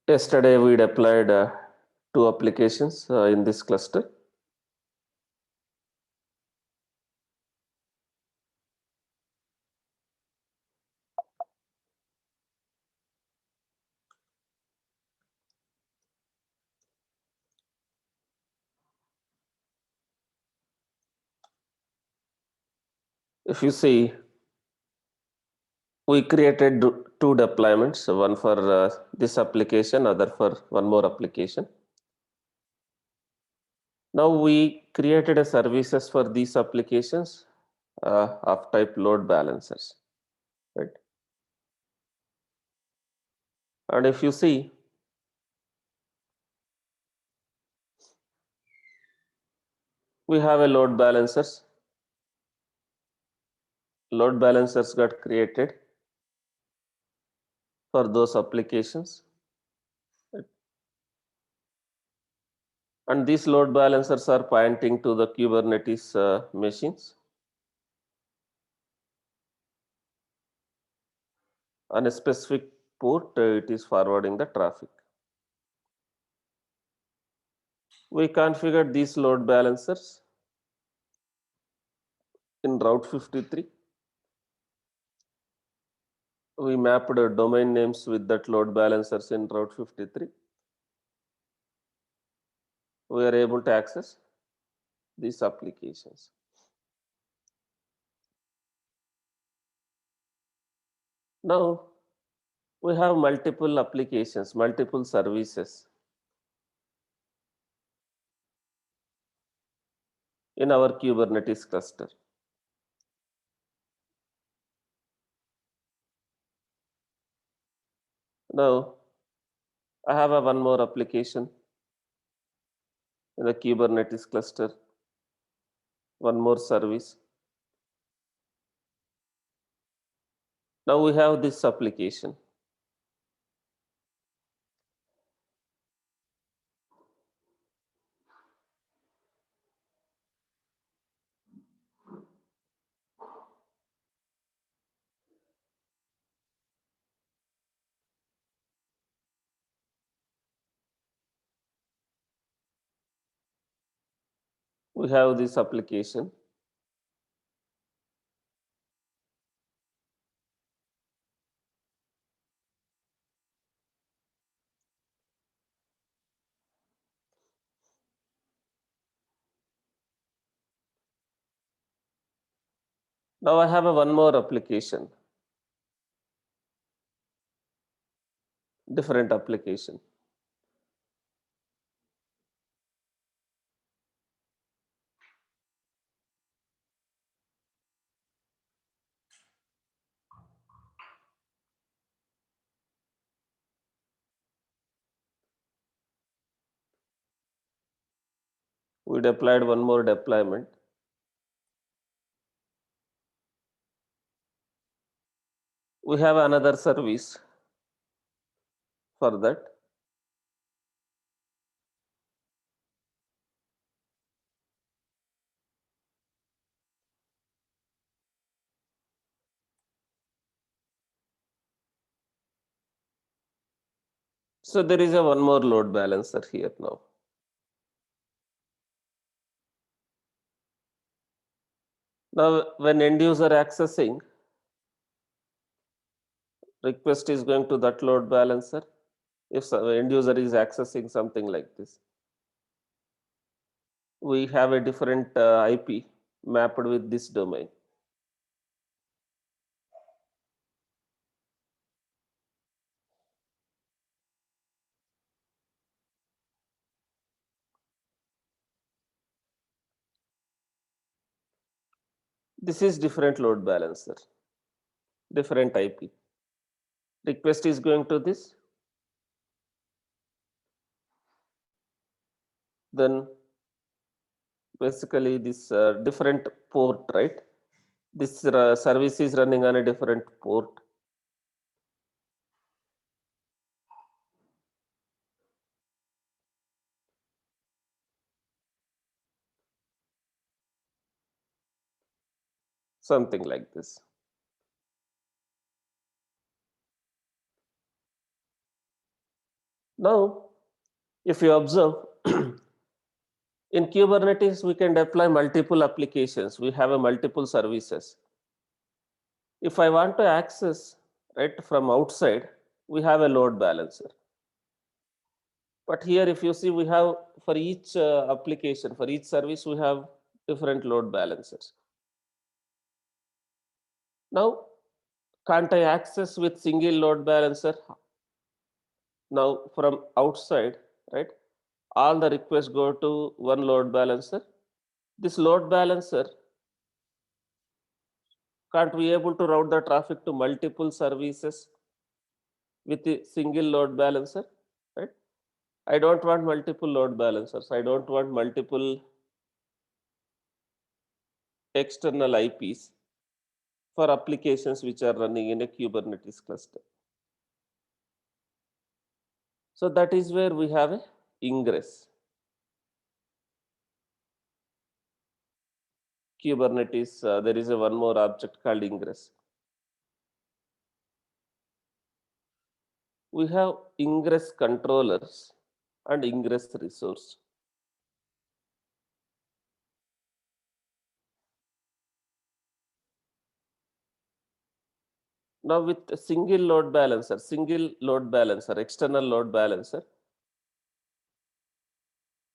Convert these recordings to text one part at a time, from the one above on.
Yesterday we deployed two applications in this cluster. If you see, we created two deployments, one for this application, other for one more application. Now we created a services for these applications of type load balancers, right? And if you see, we have a load balancers. Load balancers got created for those applications. Right? And these load balancers are pointing to the Kubernetes machines. On a specific port, it is forwarding the traffic. We configured these load balancers in Route 53. We mapped domain names with that load balancers in Route 53. We are able to access these applications. Now, we have multiple applications, multiple services in our Kubernetes cluster. Now, I have one more application in the Kubernetes cluster, one more service. Now we have this application. We have this application. Now I have one more application, different application. We deployed one more deployment. We have another service for that. So there is one more load balancer here now. Now when end user accessing, request is going to that load balancer. If end user is accessing something like this, we have a different IP mapped with this domain. This is different load balancer, different IP. Request is going to this. Then basically this different port, right? This service is running on a different port. Something like this. Now, if you observe, in Kubernetes, we can deploy multiple applications. We have a multiple services. If I want to access right from outside, we have a load balancer. But here, if you see, we have for each application, for each service, we have different load balancers. Now, can't I access with single load balancer? Now, from outside, right? All the requests go to one load balancer. This load balancer can't be able to route the traffic to multiple services with a single load balancer, right? I don't want multiple load balancers. I don't want multiple external IPs for applications which are running in a Kubernetes cluster. So that is where we have a ingress. Kubernetes, there is a one more object called ingress. We have ingress controllers and ingress resource. Now with a single load balancer, external load balancer,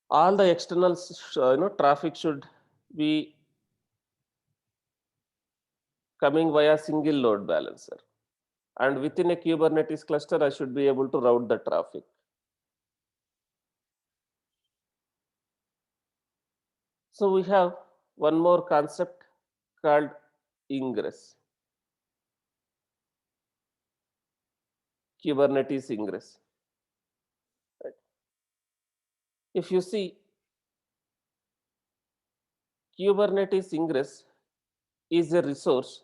all the external traffic should be coming via single load balancer. And within a Kubernetes cluster, I should be able to route the traffic. So we have one more concept called ingress. Kubernetes ingress. Right. If you see, Kubernetes ingress is a resource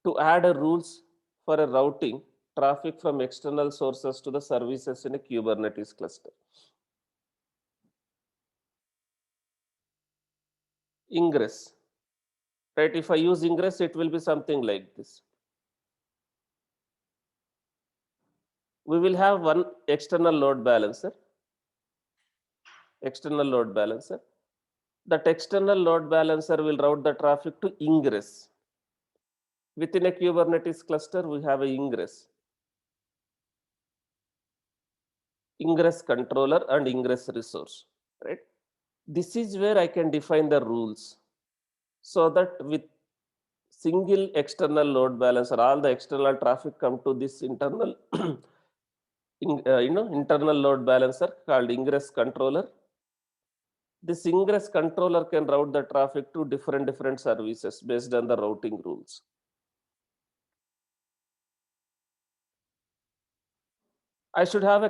to add a rules for a routing traffic from external sources to the services in a Kubernetes cluster. Ingress, right? If I use ingress, it will be something like this. We will have one external load balancer. That external load balancer will route the traffic to ingress. Within a Kubernetes cluster, we have a ingress controller and ingress resource, right? This is where I can define the rules so that with single external load balancer, all the external traffic come to this internal internal load balancer called ingress controller. This ingress controller can route the traffic to different services based on the routing rules. I should have a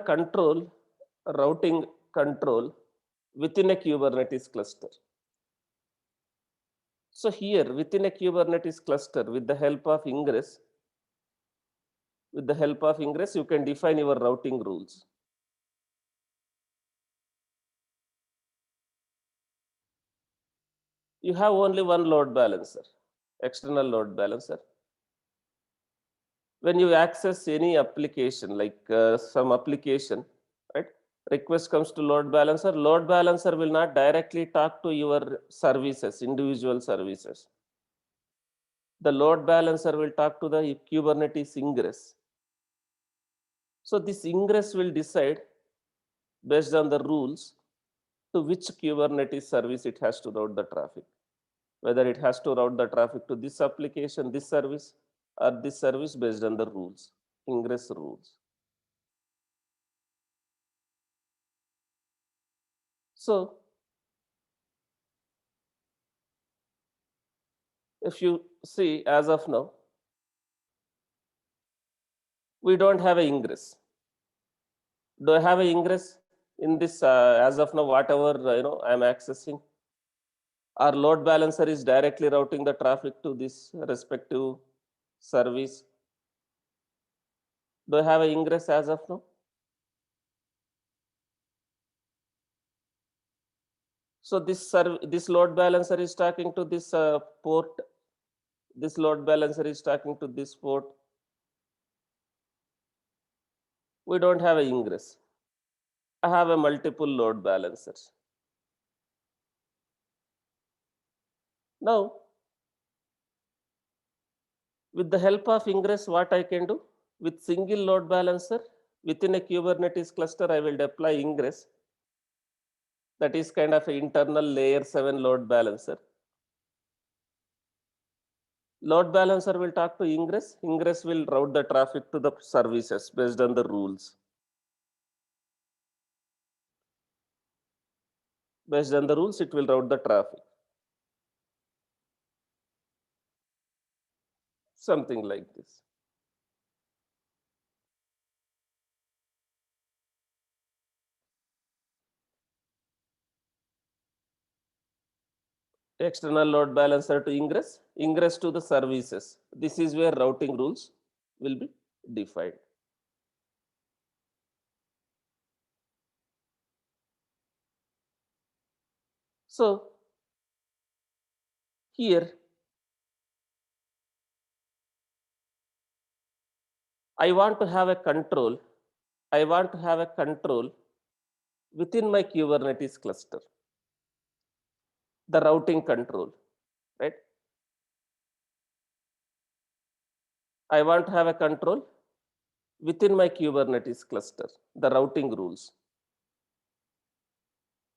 routing control within a Kubernetes cluster. So here within a Kubernetes cluster, with the help of ingress, you can define your routing rules. You have only one load balancer, external load balancer. When you access any application, like some application, right? Request comes to load balancer will not directly talk to your services, individual services. The load balancer will talk to the Kubernetes ingress. So this ingress will decide based on the rules to which Kubernetes service it has to route the traffic. Whether it has to route the traffic to this application, this service, or this service based on the rules, ingress rules. So if you see, as of now, we don't have a ingress. Do I have a ingress in this as of now, whatever I'm accessing? Our load balancer is directly routing the traffic to this respective service. Do I have an ingress as of now? So this load balancer is talking to this port. This load balancer is talking to this port. We don't have a ingress. I have a multiple load balancers. Now, with the help of ingress, what I can do? With single load balancer, within a Kubernetes cluster, I will deploy ingress. That is kind of an internal layer 7 load balancer. Load balancer will talk to ingress. Ingress will route the traffic to the services based on the rules. Based on the rules, it will route the traffic. Something like this. External load balancer to ingress, ingress to the services. This is where routing rules will be defined. So here, I want to have a control. I want to have a control within my Kubernetes cluster, the routing control, right? I want to have a control within my Kubernetes cluster, the routing rules.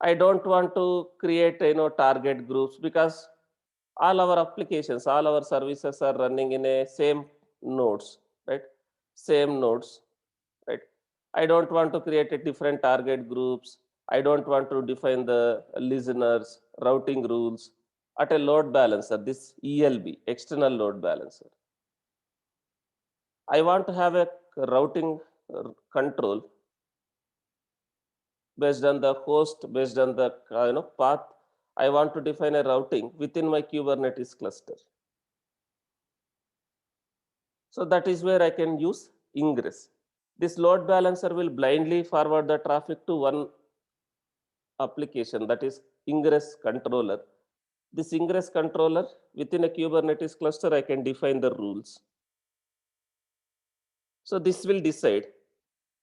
I don't want to create target groups because all our applications, all our services are running in a same nodes, right? Same nodes, right? I don't want to create a different target groups. I don't want to define the listeners, routing rules at a load balancer, this ELB, external load balancer. I want to have a routing control based on the host, based on the path. I want to define a routing within my Kubernetes cluster. So that is where I can use ingress. This load balancer will blindly forward the traffic to one application, that is ingress controller. This ingress controller within a Kubernetes cluster, I can define the rules. So this will decide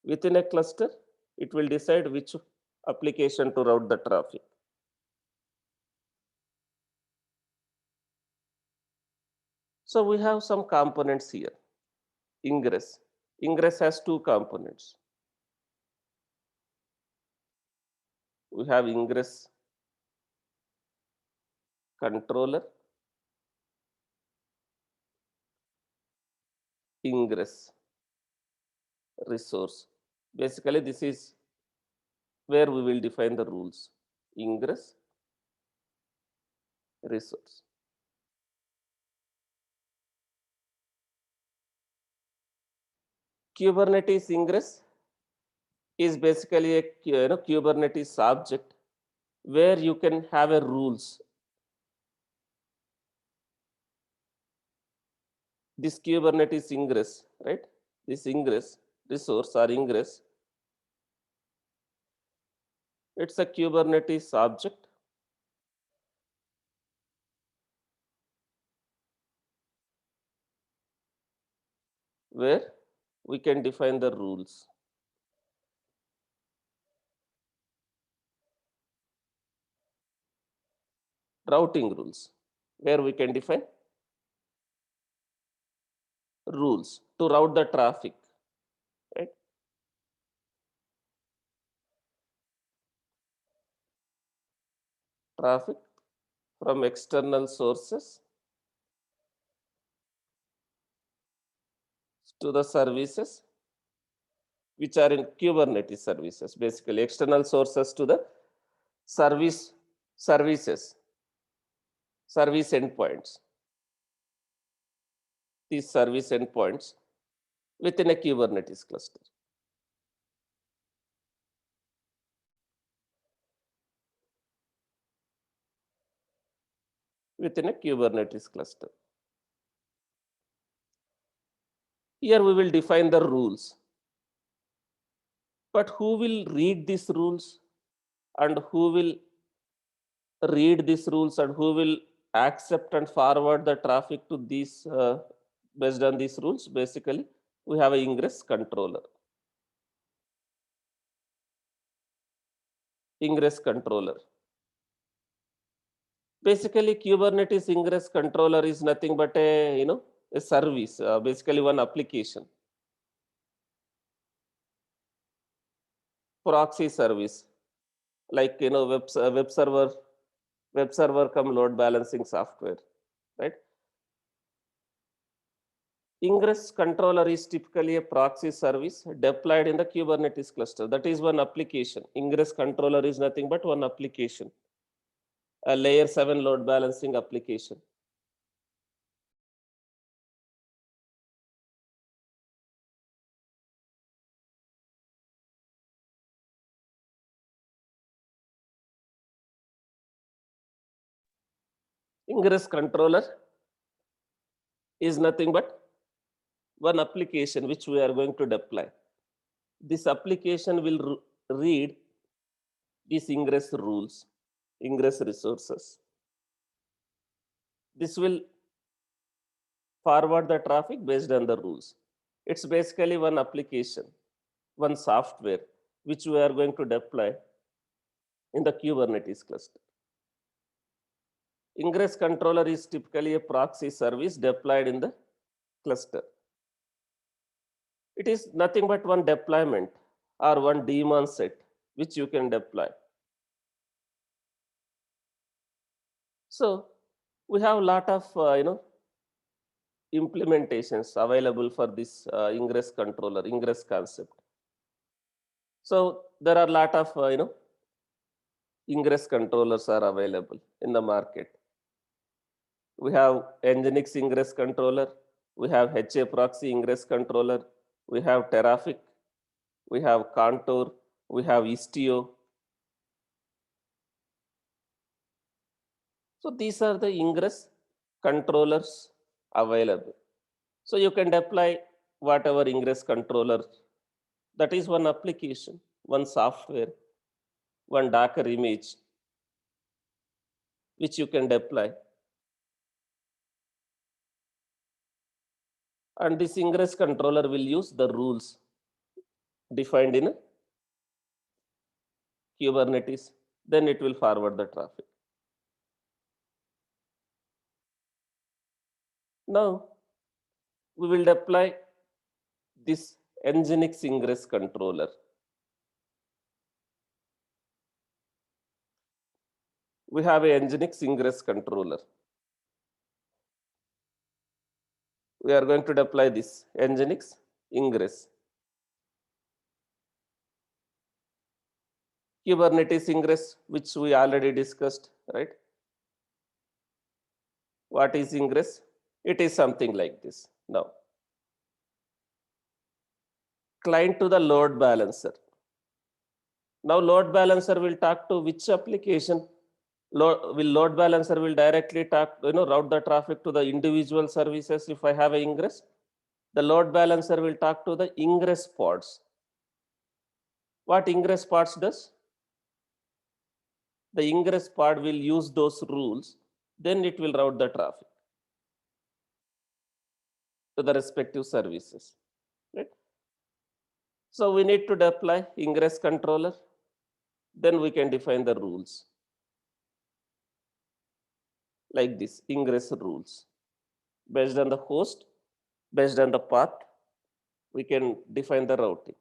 within a cluster, it will decide which application to route the traffic. So we have some components here. Ingress. Ingress has two components. We have ingress controller, ingress resource. Basically, this is where we will define the rules. Ingress resource. Kubernetes ingress is basically a Kubernetes object where you can have a rules. This Kubernetes ingress, right? This ingress resource or ingress, it's a Kubernetes object where we can define the rules. Routing rules, where we can define rules to route the traffic, right? Traffic from external sources to the services which are in Kubernetes services, basically external sources to the services, service endpoints. These service endpoints within a Kubernetes cluster. Within a Kubernetes cluster. Here we will define the rules. But who will read these rules and who will read these rules and who will accept and forward the traffic to these based on these rules? Basically, we have an ingress controller. ingress controller. Basically, Kubernetes ingress controller is nothing but a service, basically one application, proxy service, like web server come load balancing software, right? Ingress controller is typically a proxy service deployed in the Kubernetes cluster. That is one application. Ingress controller is nothing but one application, a layer 7 load balancing application. Ingress controller is nothing but one application which we are going to deploy. This application will read these ingress rules, ingress resources. This will forward the traffic based on the rules. It's basically one application, one software which we are going to deploy in the Kubernetes cluster. Ingress controller is typically a proxy service deployed in the cluster. It is nothing but one deployment or one daemon set which you can deploy. So we have a lot of implementations available for this ingress controller, ingress concept. So there are a lot of ingress controllers are available in the market. We have Nginx ingress controller, we have HA proxy ingress controller, we have Terrafic, we have Contour, we have Istio. So these are the ingress controllers available. So you can deploy whatever ingress controller. That is one application, one software, one Docker image which you can deploy. And this ingress controller will use the rules defined in Kubernetes. Then it will forward the traffic. Now we will deploy this Nginx ingress controller. We have a Nginx ingress controller. We are going to deploy this Nginx ingress. Kubernetes ingress, which we already discussed, right? What is ingress? It is something like this. Now, client to the load balancer. Now, load balancer will talk to which application? Load balancer will directly talk, route the traffic to the individual services if I have a ingress. The load balancer will talk to the ingress pods. What ingress pods does? The ingress pod will use those rules, then it will route the traffic to the respective services. Right? So we need to deploy ingress controller, then we can define the rules like this, ingress rules. Based on the host, based on the path, we can define the routing.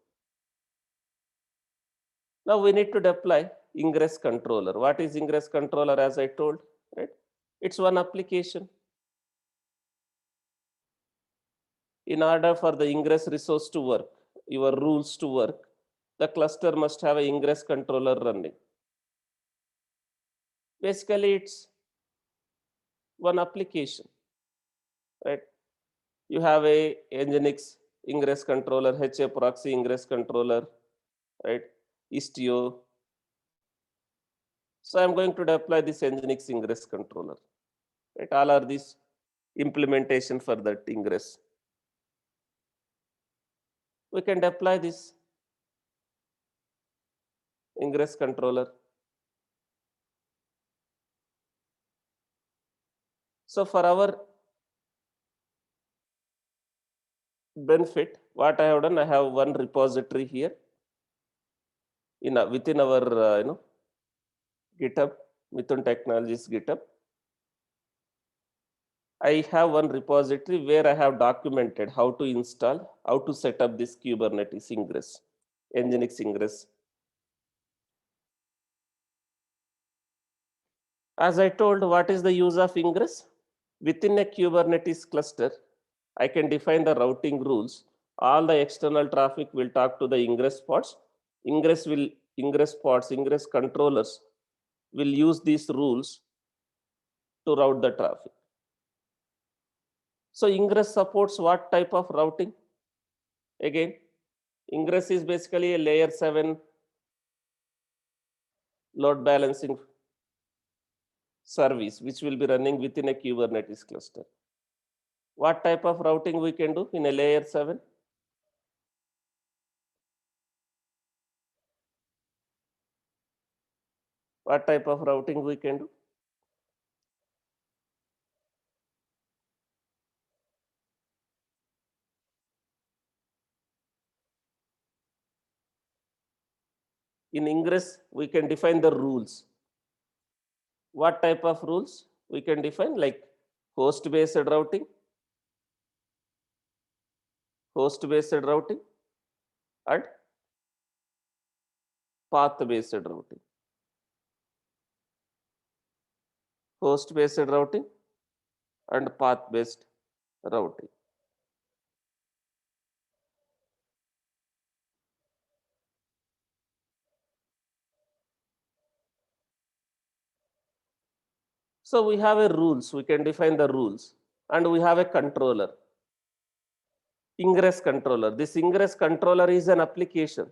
Now we need to deploy ingress controller. What is ingress controller? As I told, right? It's one application. In order for the ingress resource to work, your rules to work, the cluster must have an ingress controller running. Basically, it's one application, right? You have a Nginx ingress controller, HA proxy ingress controller, right? Istio. So I'm going to deploy this Nginx ingress controller, right? All are these implementation for that ingress. We can deploy this ingress controller. So for our benefit, what I have done, I have one repository here within our GitHub, Mithun Technologies GitHub. I have one repository where I have documented how to install, how to set up this Kubernetes Ingress, Nginx Ingress. As I told, what is the use of Ingress? Within a Kubernetes cluster, I can define the routing rules. All the external traffic will talk to the Ingress pods. Ingress pods, Ingress controllers will use these rules to route the traffic. So Ingress supports what type of routing? Again, Ingress is basically a layer 7 load balancing service which will be running within a Kubernetes cluster. What type of routing we can do in a layer 7? What type of routing we can do? In Ingress, we can define the rules. What type of rules we can define? Like host-based routing, and path-based routing. Host-based routing and path-based routing. So we have a rules, we can define the rules, and we have a controller, Ingress controller. This Ingress controller is an application,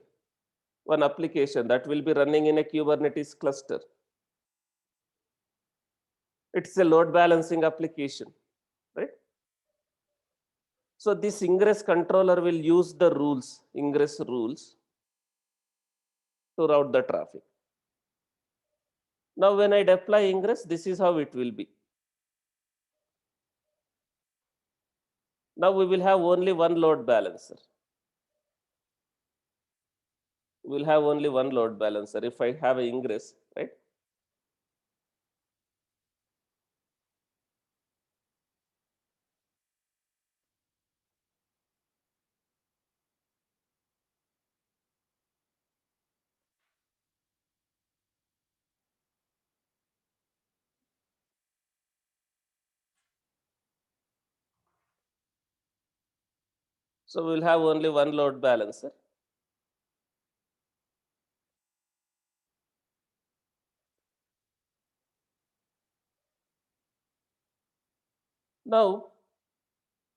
one application that will be running in a Kubernetes cluster. It's a load balancing application, right? So this Ingress controller will use the rules, Ingress rules, to route the traffic. Now when I deploy Ingress, this is how it will be. Now we will have only one load balancer. We'll have only one load balancer if I have an Ingress, right? So we'll have only one load balancer. Now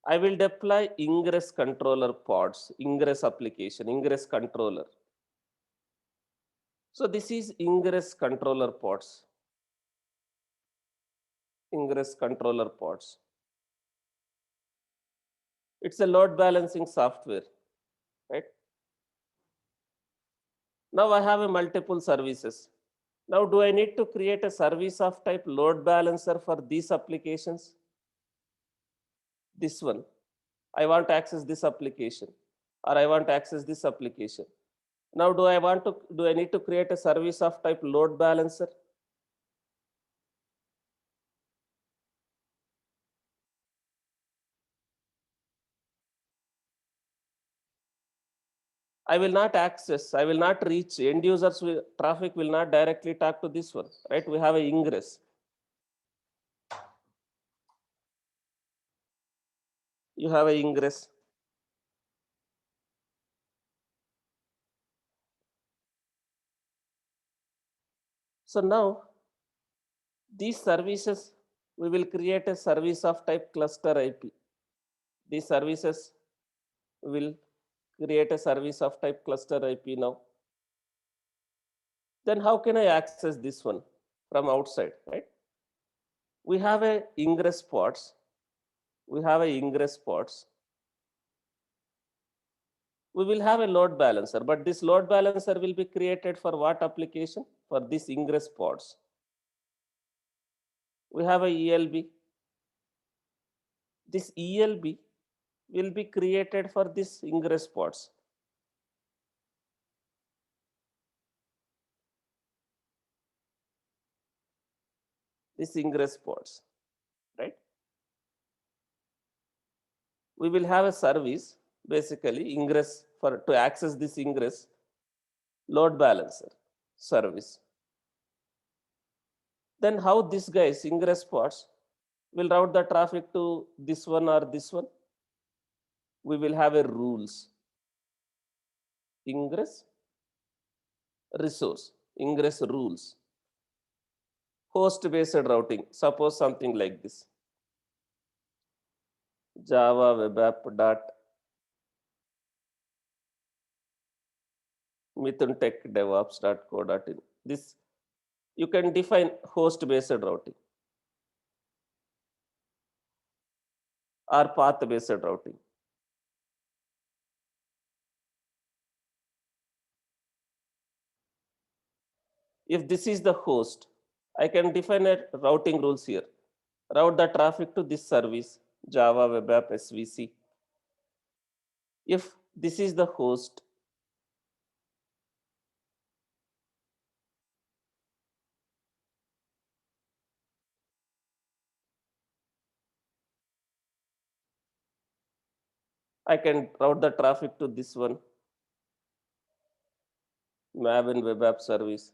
I will deploy Ingress controller pods, Ingress application, Ingress controller. So this is Ingress controller pods, Ingress controller pods. It's a load balancing software, right? Now I have a multiple services. Now do I need to create a service of type load balancer for these applications? This one. I want to access this application, or I want to access this application. Now do I need to create a service of type load balancer? I will not access, I will not reach end users traffic will not directly talk to this one, right? We have a ingress. You have a ingress. So now these services, we will create a service of type cluster IP. These services will create a service of type cluster IP now. Then how can I access this one from outside, right? We have a ingress pods. We have a ingress pods. We will have a load balancer, but this load balancer will be created for what application? For this ingress pods. We have a ELB. This ELB will be created for this ingress pods. This ingress pods, right? We will have a service, basically ingress, for to access this ingress, load balancer service. Then how this guys ingress pods will route the traffic to this one or this one? We will have a rules, ingress resource, ingress rules, host based routing. Suppose something like this: Java web app dot mithuntechdevops.co.in. This you can define host based routing or path based routing. If this is the host, I can define a routing rules here. Route the traffic to this service, Java web app SVC. If this is the host, I can route the traffic to this one, Maven web app service.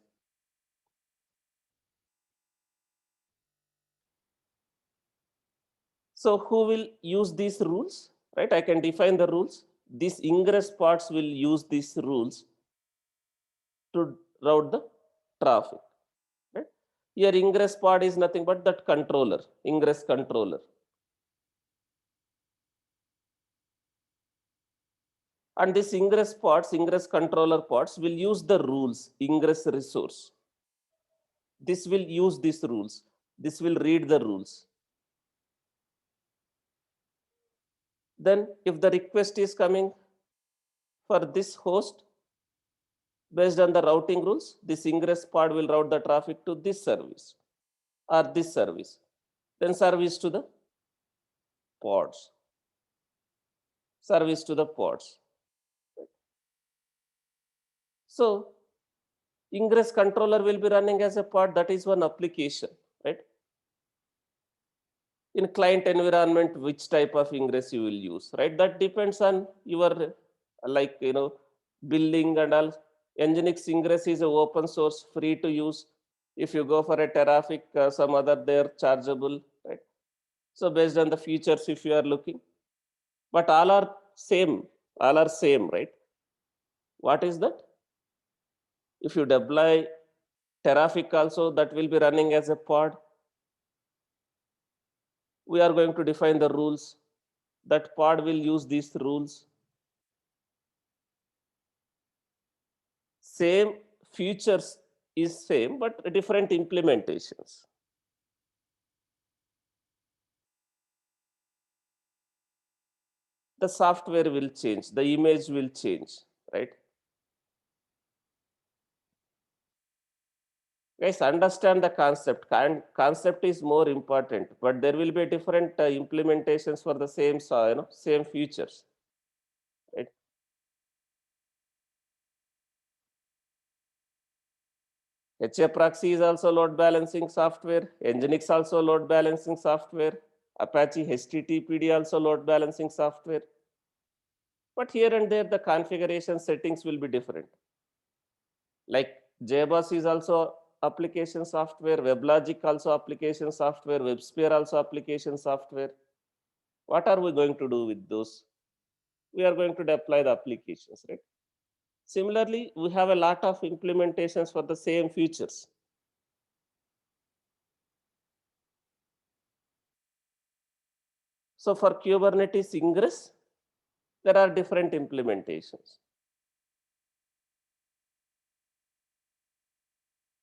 So who will use these rules, right? I can define the rules. These ingress parts will use these rules to route the traffic, right? Here ingress part is nothing but that controller, ingress controller. And this ingress pods, ingress controller pods will use the rules, ingress resource. This will use these rules. This will read the rules. Then if the request is coming for this host, based on the routing rules, this ingress pod will route the traffic to this service or this service. Then service to the pods. Service to the pods. So ingress controller will be running as a pod. That is one application, right? In client environment, which type of ingress you will use, right? That depends on your, like, billing and all. Nginx ingress is a open source, free to use. If you go for a Terraform, some other, they're chargeable, right? So based on the features, if you are looking, but all are same, right? What is that? If you deploy Terraform also, that will be running as a pod. We are going to define the rules. That pod will use these rules. Same features is same, but different implementations. The software will change, the image will change, right? Guys, understand the concept. Concept is more important, but there will be different implementations for the same, same features, right? HA proxy is also load balancing software. Nginx also load balancing software. Apache HTTPD also load balancing software. But here and there, the configuration settings will be different. Like JBoss is also application software, WebLogic also application software, WebSphere also application software. What are we going to do with those? We are going to deploy the applications, right? Similarly, we have a lot of implementations for the same features. So for Kubernetes ingress, there are different implementations.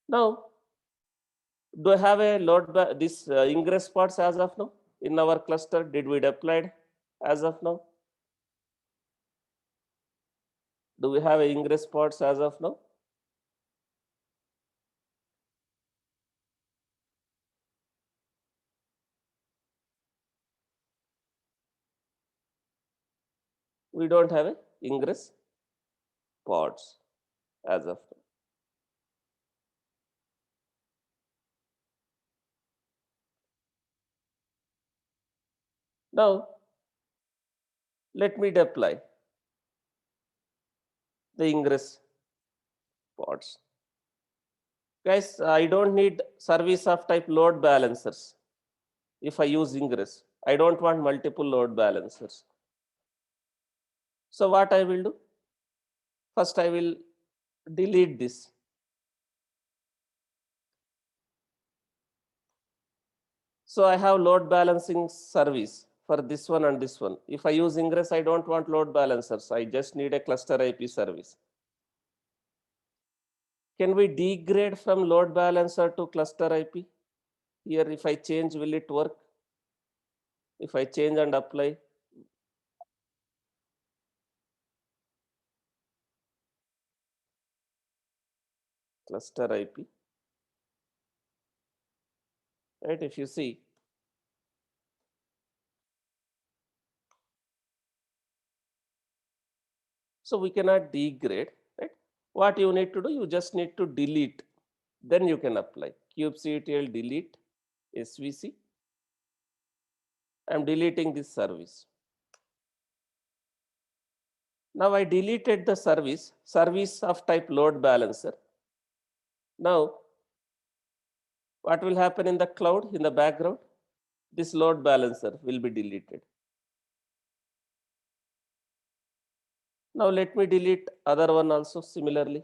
Now, do I have a this ingress pods as of now in our cluster? Did we deploy it as of now? Do we have a ingress pods as of now? We don't have a ingress pods as of now. Now, let me deploy the ingress pods. Guys, I don't need service of type load balancers if I use ingress. I don't want multiple load balancers. So what I will do? First, I will delete this. So I have load balancing service for this one and this one. If I use ingress, I don't want load balancers. I just need a cluster IP service. Can we degrade from load balancer to cluster IP? Here, if I change, will it work? If I change and apply, cluster IP, right? If you see, so we cannot degrade, right? What you need to do, you just need to delete. Then you can apply kubectl delete svc. I'm deleting this service. Now I deleted the service of type load balancer. Now, what will happen in the cloud in the background? This load balancer will be deleted. Now let me delete other one also similarly.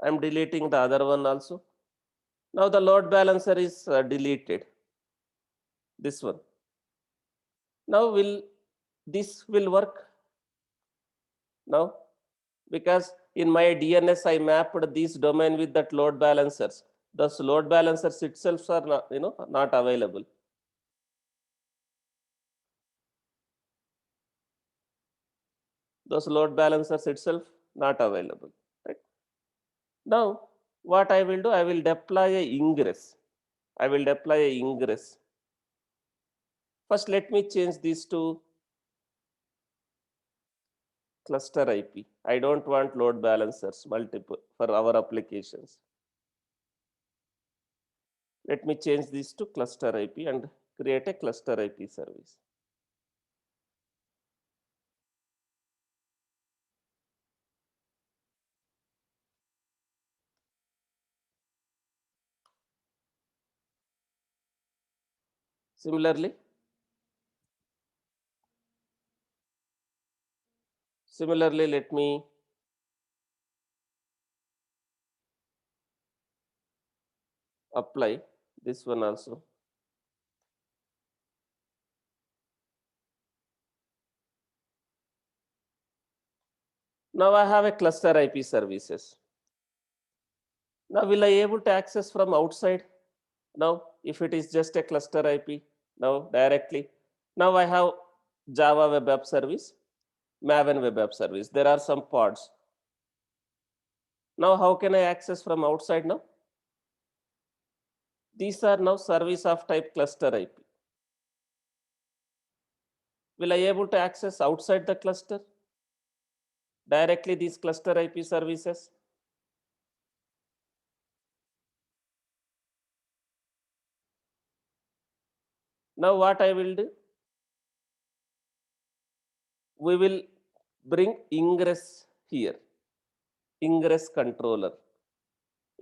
I'm deleting the other one also. Now the load balancer is deleted. This one. Now this will work now? Because in my DNS I mapped this domain with that load balancers. Those load balancers itself are not available. Those load balancers itself not available. Right? Now what I will do, I will deploy a ingress. I will deploy a ingress. First, let me change these to cluster IP. I don't want load balancers multiple for our applications. Let me change this to cluster IP and create a cluster IP service. Similarly, let me apply this one also. Now I have a cluster IP services. Now will I able to access from outside? Now if it is just a cluster IP, now directly. Now I have Java Web App Service, Maven Web App Service. There are some pods. Now how can I access from outside now? These are now service of type cluster IP. Will I able to access outside the cluster? Directly these cluster IP services? Now what I will do? We will bring ingress here, ingress controller,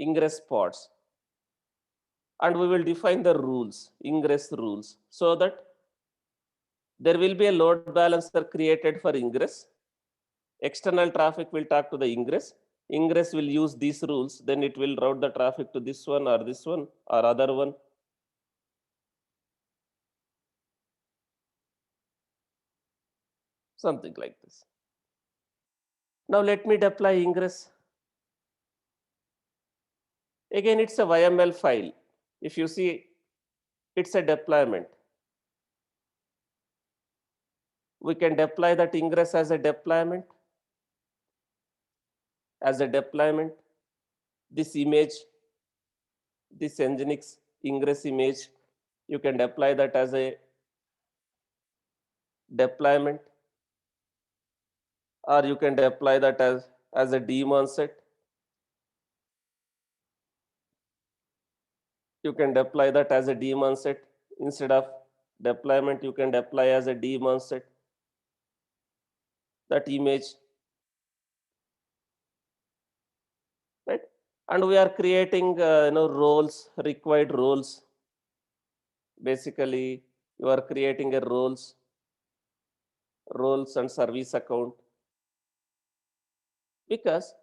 ingress pods, and we will define the rules, ingress rules, so that there will be a load balancer created for ingress. External traffic will talk to the ingress. Ingress will use these rules, then it will route the traffic to this one or other one. Something like this. Now let me deploy ingress. Again, it's a YML file. If you see, it's a deployment. We can deploy that ingress as a deployment. As a deployment, this image, this Nginx ingress image, you can deploy that as a deployment, or you can deploy that as a daemon set. You can deploy that as a daemon set. Instead of deployment, you can deploy as a daemon set that image, right? And we are creating roles, required roles. Basically, you are creating a roles and service account, because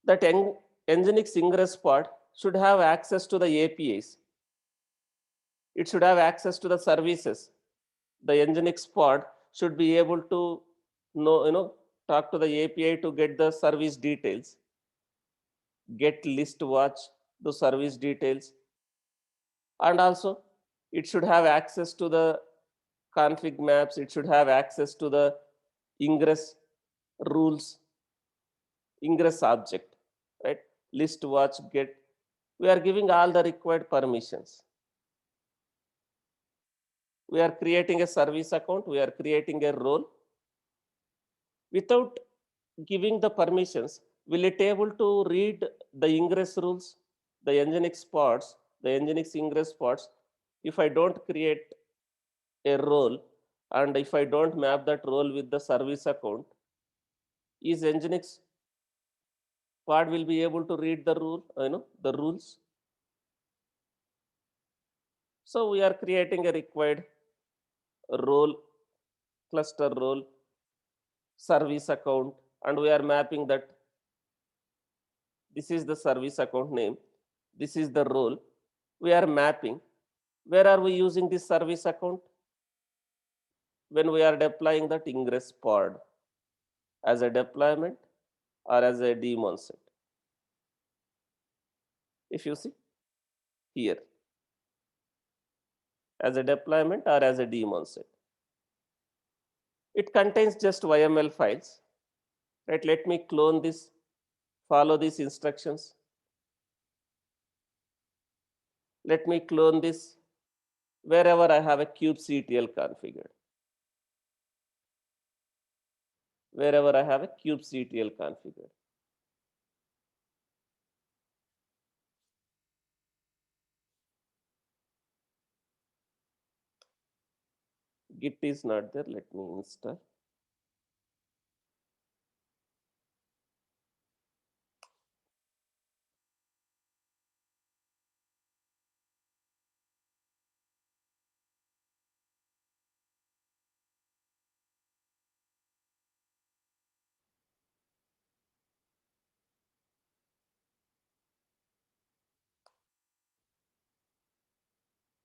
that Nginx ingress pod should have access to the APIs. It should have access to the services. The Nginx pod should be able to talk to the API to get the service details, get list watch the service details, and also it should have access to the config maps. It should have access to the ingress rules, ingress object, right? List watch get. We are giving all the required permissions. We are creating a service account. We are creating a role. Without giving the permissions, will it able to read the ingress rules, the Nginx pods, the Nginx ingress pods? If I don't create a role, and if I don't map that role with the service account, is Nginx pod will be able to read the the rules? So we are creating a required role, cluster role, service account, and we are mapping that this is the service account name, this is the role. We are mapping. Where are we using this service account? When we are deploying that ingress pod as a deployment or as a daemon set. If you see here, as a deployment or as a daemon set. It contains just YML files, right? Let me clone this, follow these instructions. Let me clone this wherever I have a kubectl configured. Wherever I have a kubectl configured. Git is not there. Let me install.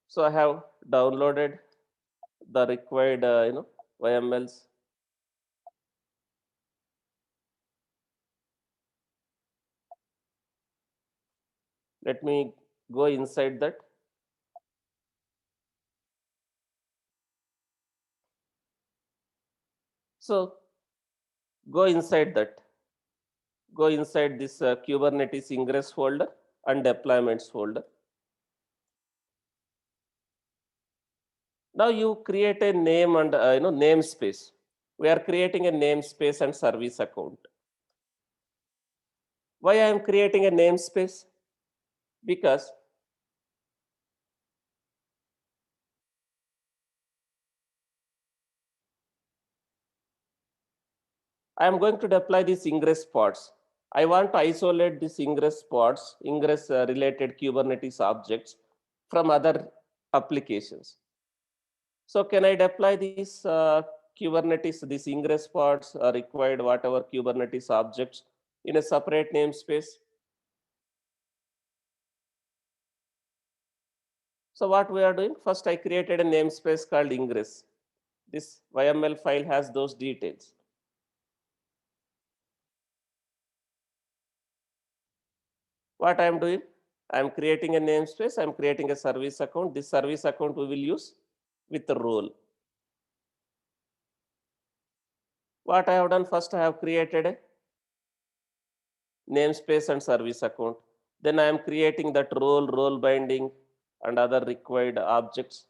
So I have downloaded the required YMLs. Let me go inside that. So go inside that. Go inside this Kubernetes ingress folder and deployments folder. Now you create a name and namespace. We are creating a namespace and service account. Why I am creating a namespace? Because I am going to deploy these ingress pods. I want to isolate these ingress pods, ingress related Kubernetes objects from other applications. So can I deploy these Kubernetes, these ingress pods required whatever Kubernetes objects in a separate namespace? So what we are doing, first I created a namespace called ingress. This YML file has those details. What I am doing, I am creating a namespace, I am creating a service account. This service account we will use with the role. What I have done, first I have created namespace and service account. Then I am creating that role binding and other required objects.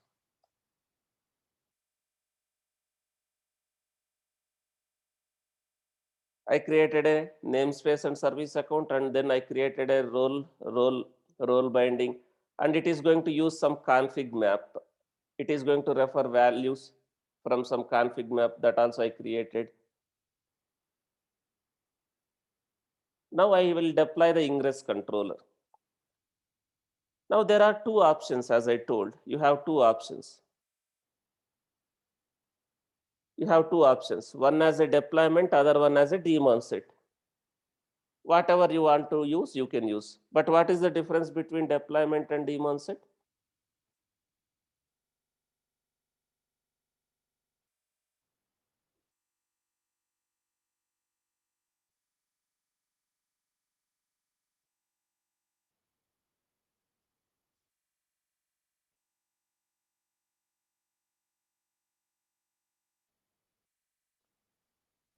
I created a namespace and service account, and then I created a role binding, and it is going to use some config map. It is going to refer values from some config map that also I created. Now I will deploy the ingress controller. Now there are two options, as I told. You have two options. You have two options. One as a deployment, other one as a daemon set. Whatever you want to use, you can use. But what is the difference between deployment and daemon set?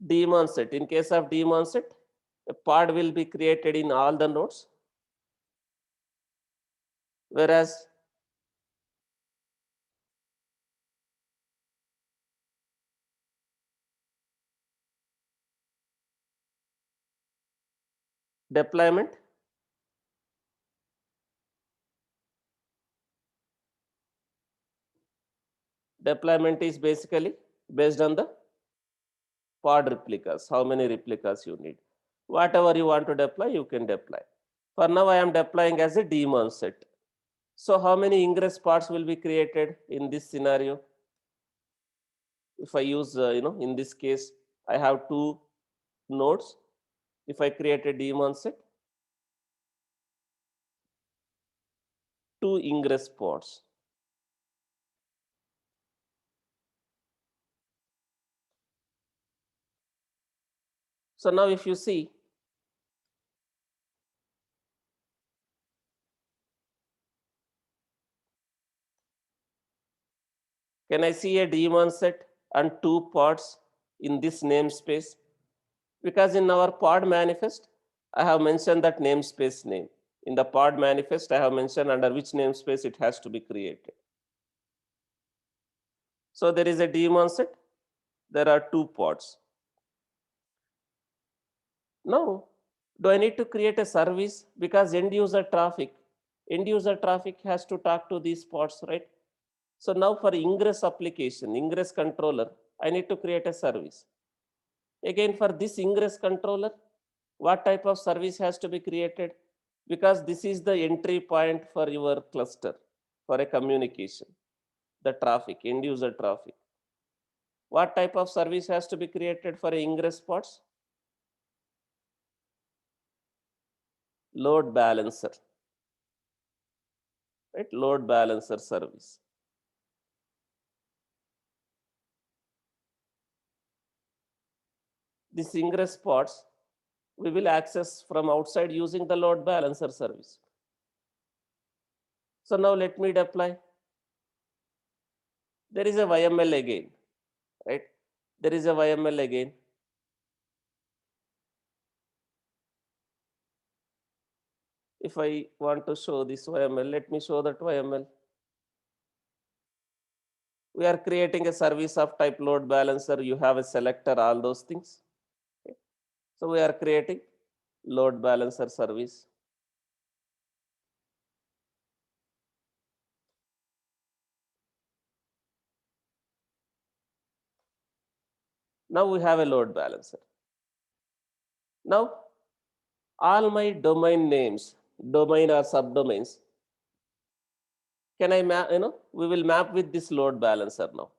Daemon set. In case of daemon set, a pod will be created in all the nodes, whereas deployment, deployment is basically based on the pod replicas, how many replicas you need. Whatever you want to deploy, you can deploy. For now, I am deploying as a daemon set. So how many ingress pods will be created in this scenario? If I use, in this case, I have two nodes. If I create a daemon set, two ingress pods. So now if you see, can I see a daemon set and two pods in this namespace? Because in our pod manifest, I have mentioned that namespace name. In the pod manifest, I have mentioned under which namespace it has to be created. So there is a daemon set, there are two pods. Now, do I need to create a service? Because end user traffic has to talk to these pods, right? So now for ingress application, ingress controller, I need to create a service. Again, for this ingress controller, what type of service has to be created? Because this is the entry point for your cluster for a communication, the traffic, end user traffic. What type of service has to be created for ingress pods? Load balancer, right? Load balancer service. This ingress pods we will access from outside using the load balancer service. So now let me deploy. There is a YML again, right? There is a YML again. If I want to show this YML, let me show that YML. We are creating a service of type load balancer. You have a selector, all those things. Okay. So we are creating load balancer service. Now we have a load balancer. Now all my domain names, domain or subdomains, can I map, we will map with this load balancer now.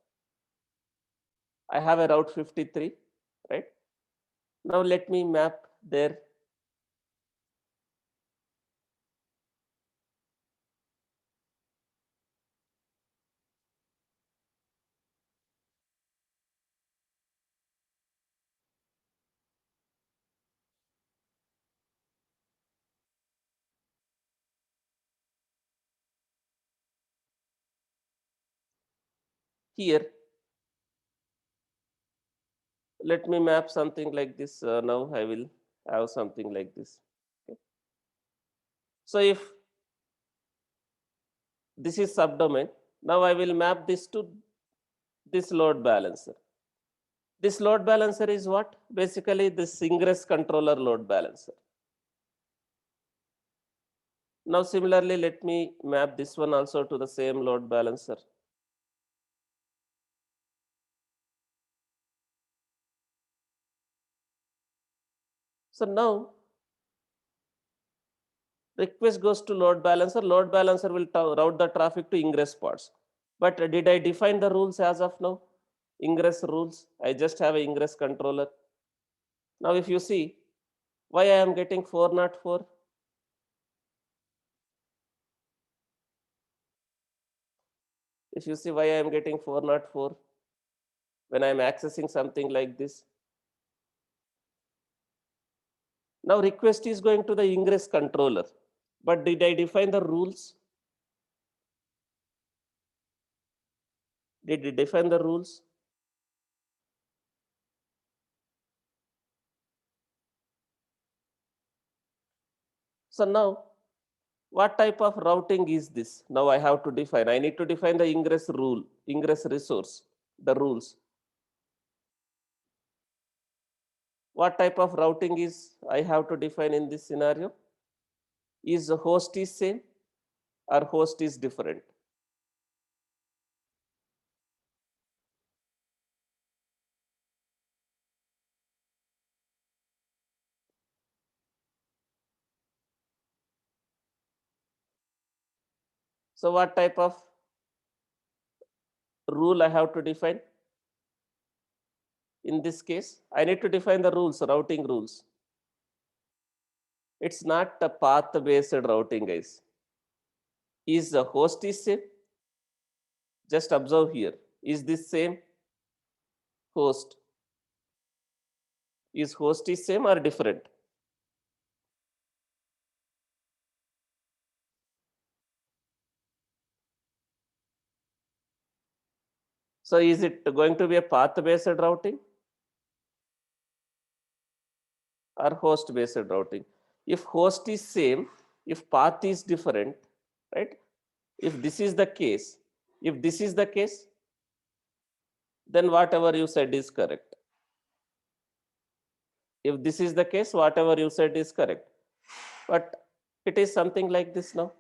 I have a route 53, right? Now let me map there. Here, let me map something like this. Now I will have something like this. So if this is subdomain, now I will map this to this load balancer. This load balancer is what? Basically this ingress controller load balancer. Now similarly, let me map this one also to the same load balancer. So now request goes to load balancer will route the traffic to ingress pods. But did I define the rules as of now? Ingress rules, I just have an ingress controller. Now if you see, why I am getting 404? If you see why I am getting 404 when I am accessing something like this. Now request is going to the ingress controller. But did I define the rules? Did it define the rules? So now, what type of routing is this? Now I have to define. I need to define the ingress rule, ingress resource, the rules. What type of routing is I have to define in this scenario? Is the host is same or host is different? So what type of rule I have to define? In this case, I need to define the rules, routing rules. It's not a path-based routing, guys. Is the host is same? Just observe here. Is this same host? Is host is same or different? So is it going to be a path-based routing or host-based routing? If host is same, if path is different, right? If this is the case, if this is the case, then whatever you said is correct. If this is the case, whatever you said is correct. But it is something like this now.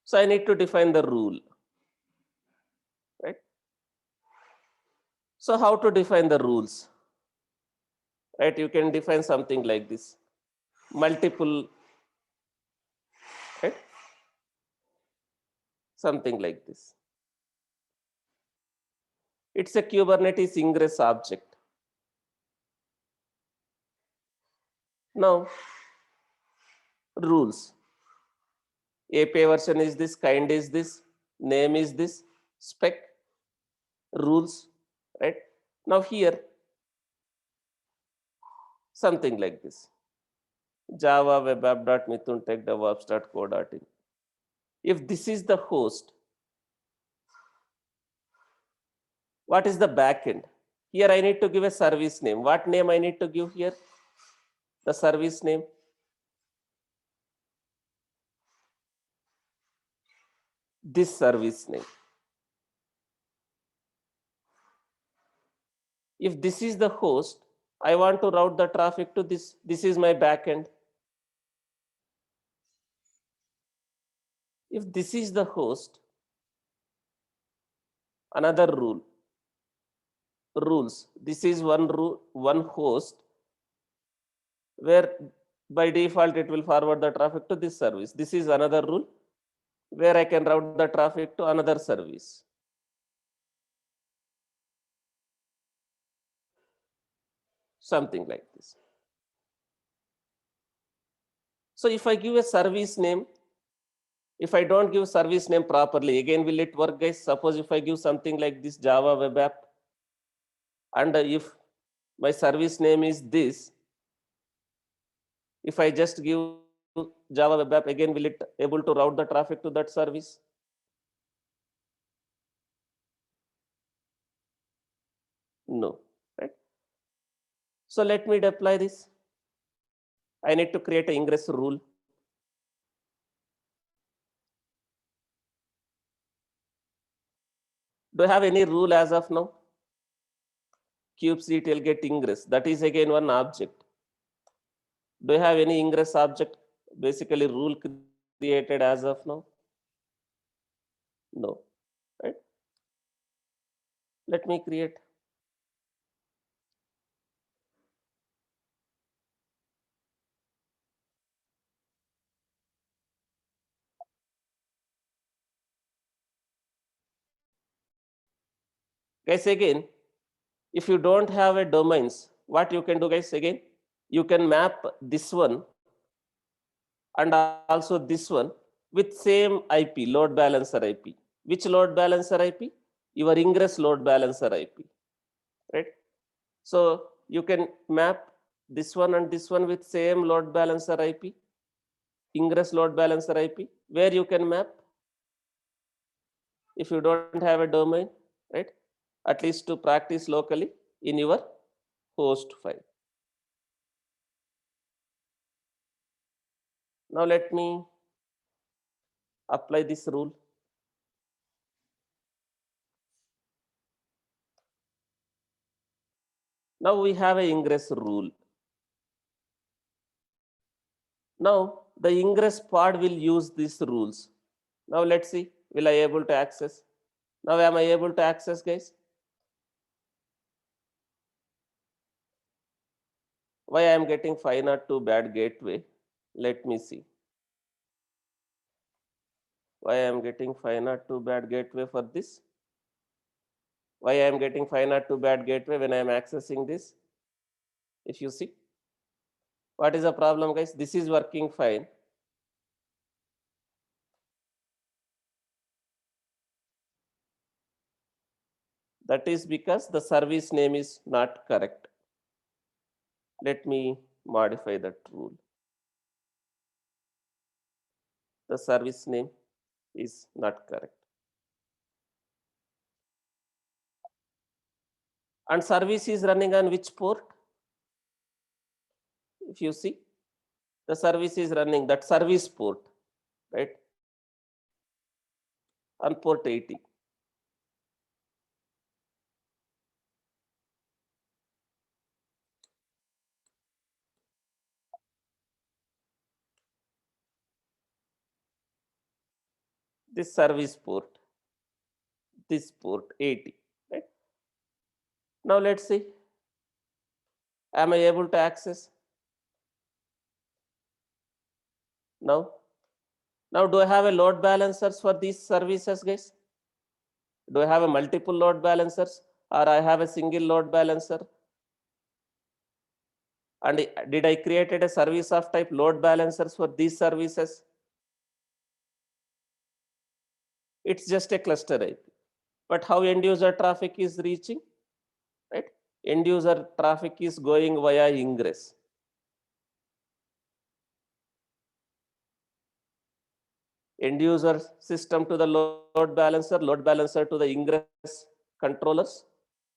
So I need to define the rule, right? So how to define the rules, right? You can define something like this, multiple, right? Something like this. It's a Kubernetes ingress object. Now, rules. API version is this, kind is this, name is this, spec, rules, right? Now here, something like this. Java web app.mithuntech.devops.co.in. If this is the host, what is the backend? Here I need to give a service name. What name I need to give here? The service name. This service name. If this is the host, I want to route the traffic to this. This is my backend. If this is the host, another rule. Rules. This is one rule, one host, where by default it will forward the traffic to this service. This is another rule where I can route the traffic to another service. Something like this. So if I give a service name, if I don't give service name properly, again will it work, guys? Suppose if I give something like this Java web app, and if my service name is this, if I just give Java web app, again will it able to route the traffic to that service? No, right? So let me deploy this. I need to create an ingress rule. Do I have any rule as of now? kubectl get ingress. That is again one object. Do you have any ingress object, basically rule created as of now? No, right? Let me create. Guys, again, if you don't have a domains, what you can do, guys, again, you can map this one and also this one with same IP, load balancer IP. Which load balancer IP? Your ingress load balancer IP, right? So you can map this one and this one with same load balancer IP, ingress load balancer IP, where you can map if you don't have a domain, right? At least to practice locally in your host file. Now let me apply this rule. Now we have a ingress rule. Now the ingress pod will use these rules. Now let's see, will I able to access? Now am I able to access, guys? Why I am getting 502 bad gateway? Let me see. Why I am getting 502 bad gateway for this? Why I am getting 502 bad gateway when I am accessing this? If you see, what is the problem, guys? This is working fine. That is because the service name is not correct. Let me modify that rule. The service name is not correct. And service is running on which port? If you see, the service is running that service port, right? On port 80. This service port, this port 80, right? Now let's see, am I able to access? Now, do I have a load balancers for these services, guys? Do I have a multiple load balancers or I have a single load balancer? And did I created a service of type load balancers for these services? It's just a cluster IP. But how end user traffic is reaching, right? End user traffic is going via ingress. End user system to the load balancer to the ingress controllers.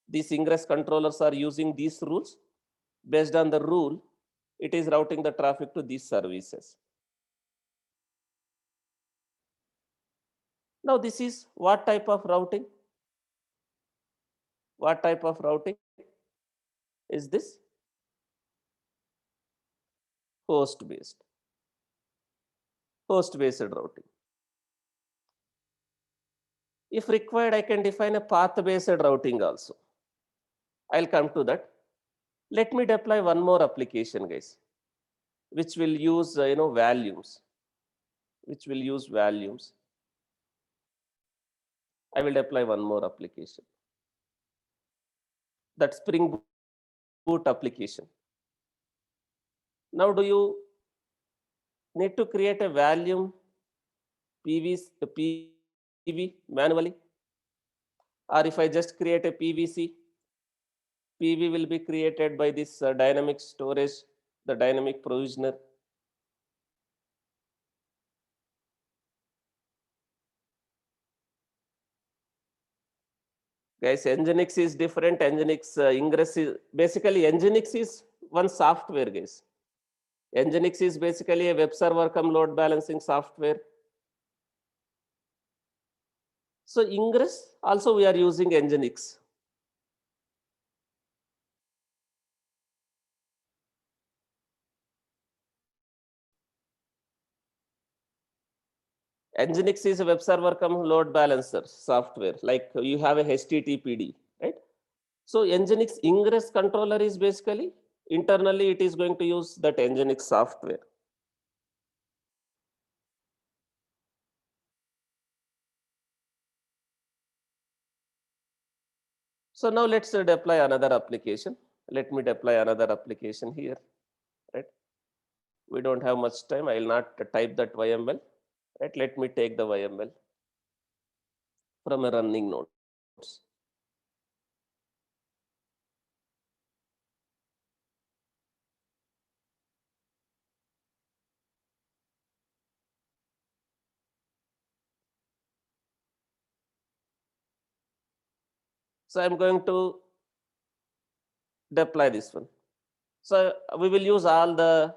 These ingress controllers are using these rules. Based on the rule, it is routing the traffic to these services. Now this is what type of routing? What type of routing is this? Host based routing. If required, I can define a path based routing also. I'll come to that. Let me deploy one more application, guys, which will use values. I will deploy one more application. That Spring Boot application. Now, do you need to create a volume PV manually? Or if I just create a PVC, PV will be created by this dynamic storage, the dynamic provisioner. Guys, Nginx is different. Nginx Ingress is basically Nginx is one software, guys. Nginx is basically a web server come load balancing software. So Ingress also we are using Nginx. Nginx is a web server come load balancer software. Like you have a HTTPD, right? So Nginx Ingress controller is basically internally it is going to use that Nginx software. So now let's deploy another application. Let me deploy another application here, right? We don't have much time. I will not type that YML, right? Let me take the YML from a running nodes. So I'm going to deploy this one. So we will use all the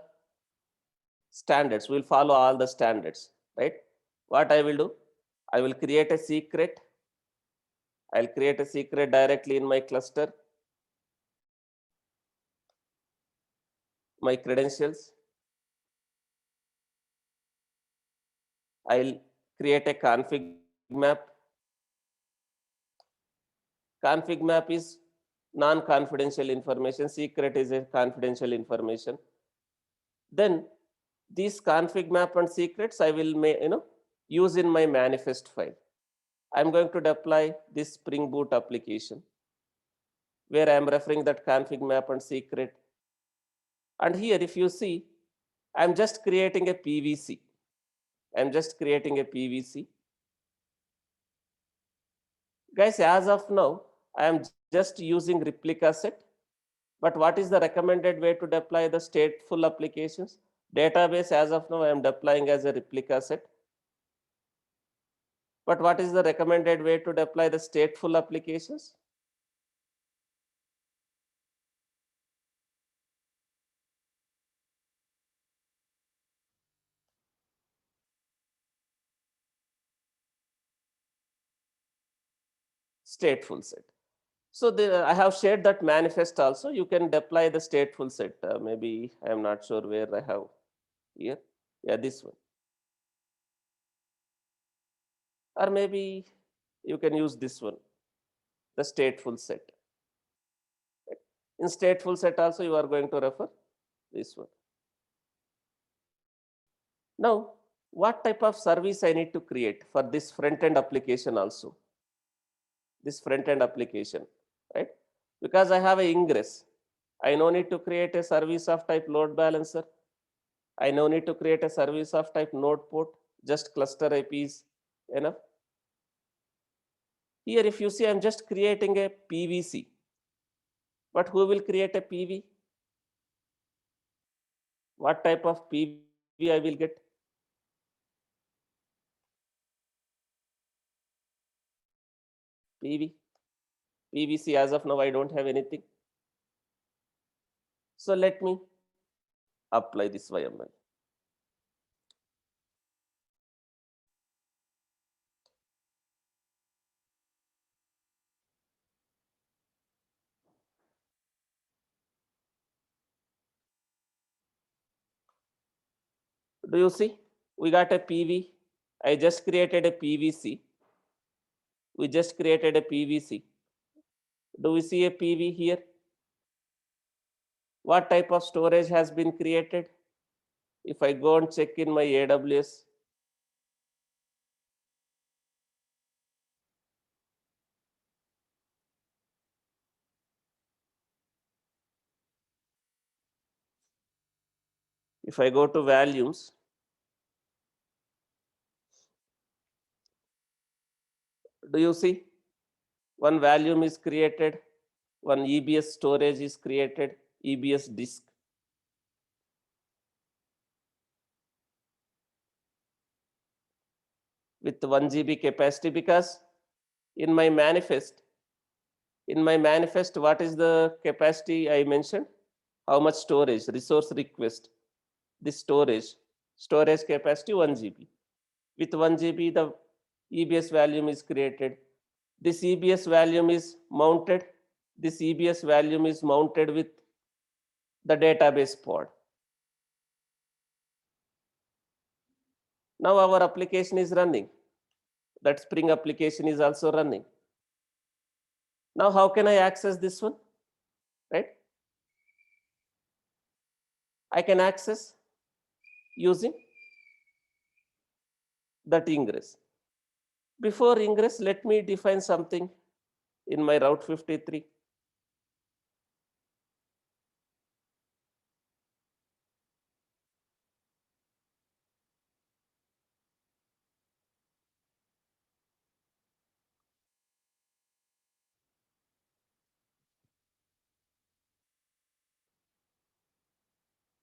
standards. We'll follow all the standards, right? What I will do, I will create a secret. I'll create a secret directly in my cluster, my credentials. I'll create a config map. Config map is non-confidential information. Secret is a confidential information. Then these config map and secrets I will use in my manifest file. I'm going to deploy this Spring Boot application where I'm referring that config map and secret. And here, if you see, I'm just creating a PVC. I'm just creating a PVC. Guys, as of now, I am just using replica set. But what is the recommended way to deploy the stateful applications? Database, as of now, I am deploying as a replica set. But what is the recommended way to deploy the stateful applications? Stateful set. So I have shared that manifest also. You can deploy the stateful set. Maybe I am not sure where I have here. Yeah, this one. Or maybe you can use this one, the stateful set. In stateful set also you are going to refer this one. Now, what type of service I need to create for this front-end application also? This front-end application, right? Because I have a ingress. I no need to create a service of type load balancer. I no need to create a service of type node port, just cluster IPs enough. Here, if you see, I'm just creating a PVC. But who will create a PV? What type of PV I will get? PV. PVC, as of now, I don't have anything. So let me apply this YML. Do you see? We got a PV. I just created a PVC. We just created a PVC. Do we see a PV here? What type of storage has been created? If I go and check in my AWS, if I go to volumes, do you see? One volume is created, one EBS storage is created, EBS disk. With 1 GB capacity, because in my manifest, In my manifest, what is the capacity I mentioned? How much storage, resource request, this storage capacity 1 GB. With 1 GB, the EBS volume is created. This EBS volume is mounted. This EBS volume is mounted with the database pod. Now our application is running. That Spring application is also running. Now how can I access this one? Right? I can access using that ingress. Before ingress, let me define something in my Route 53.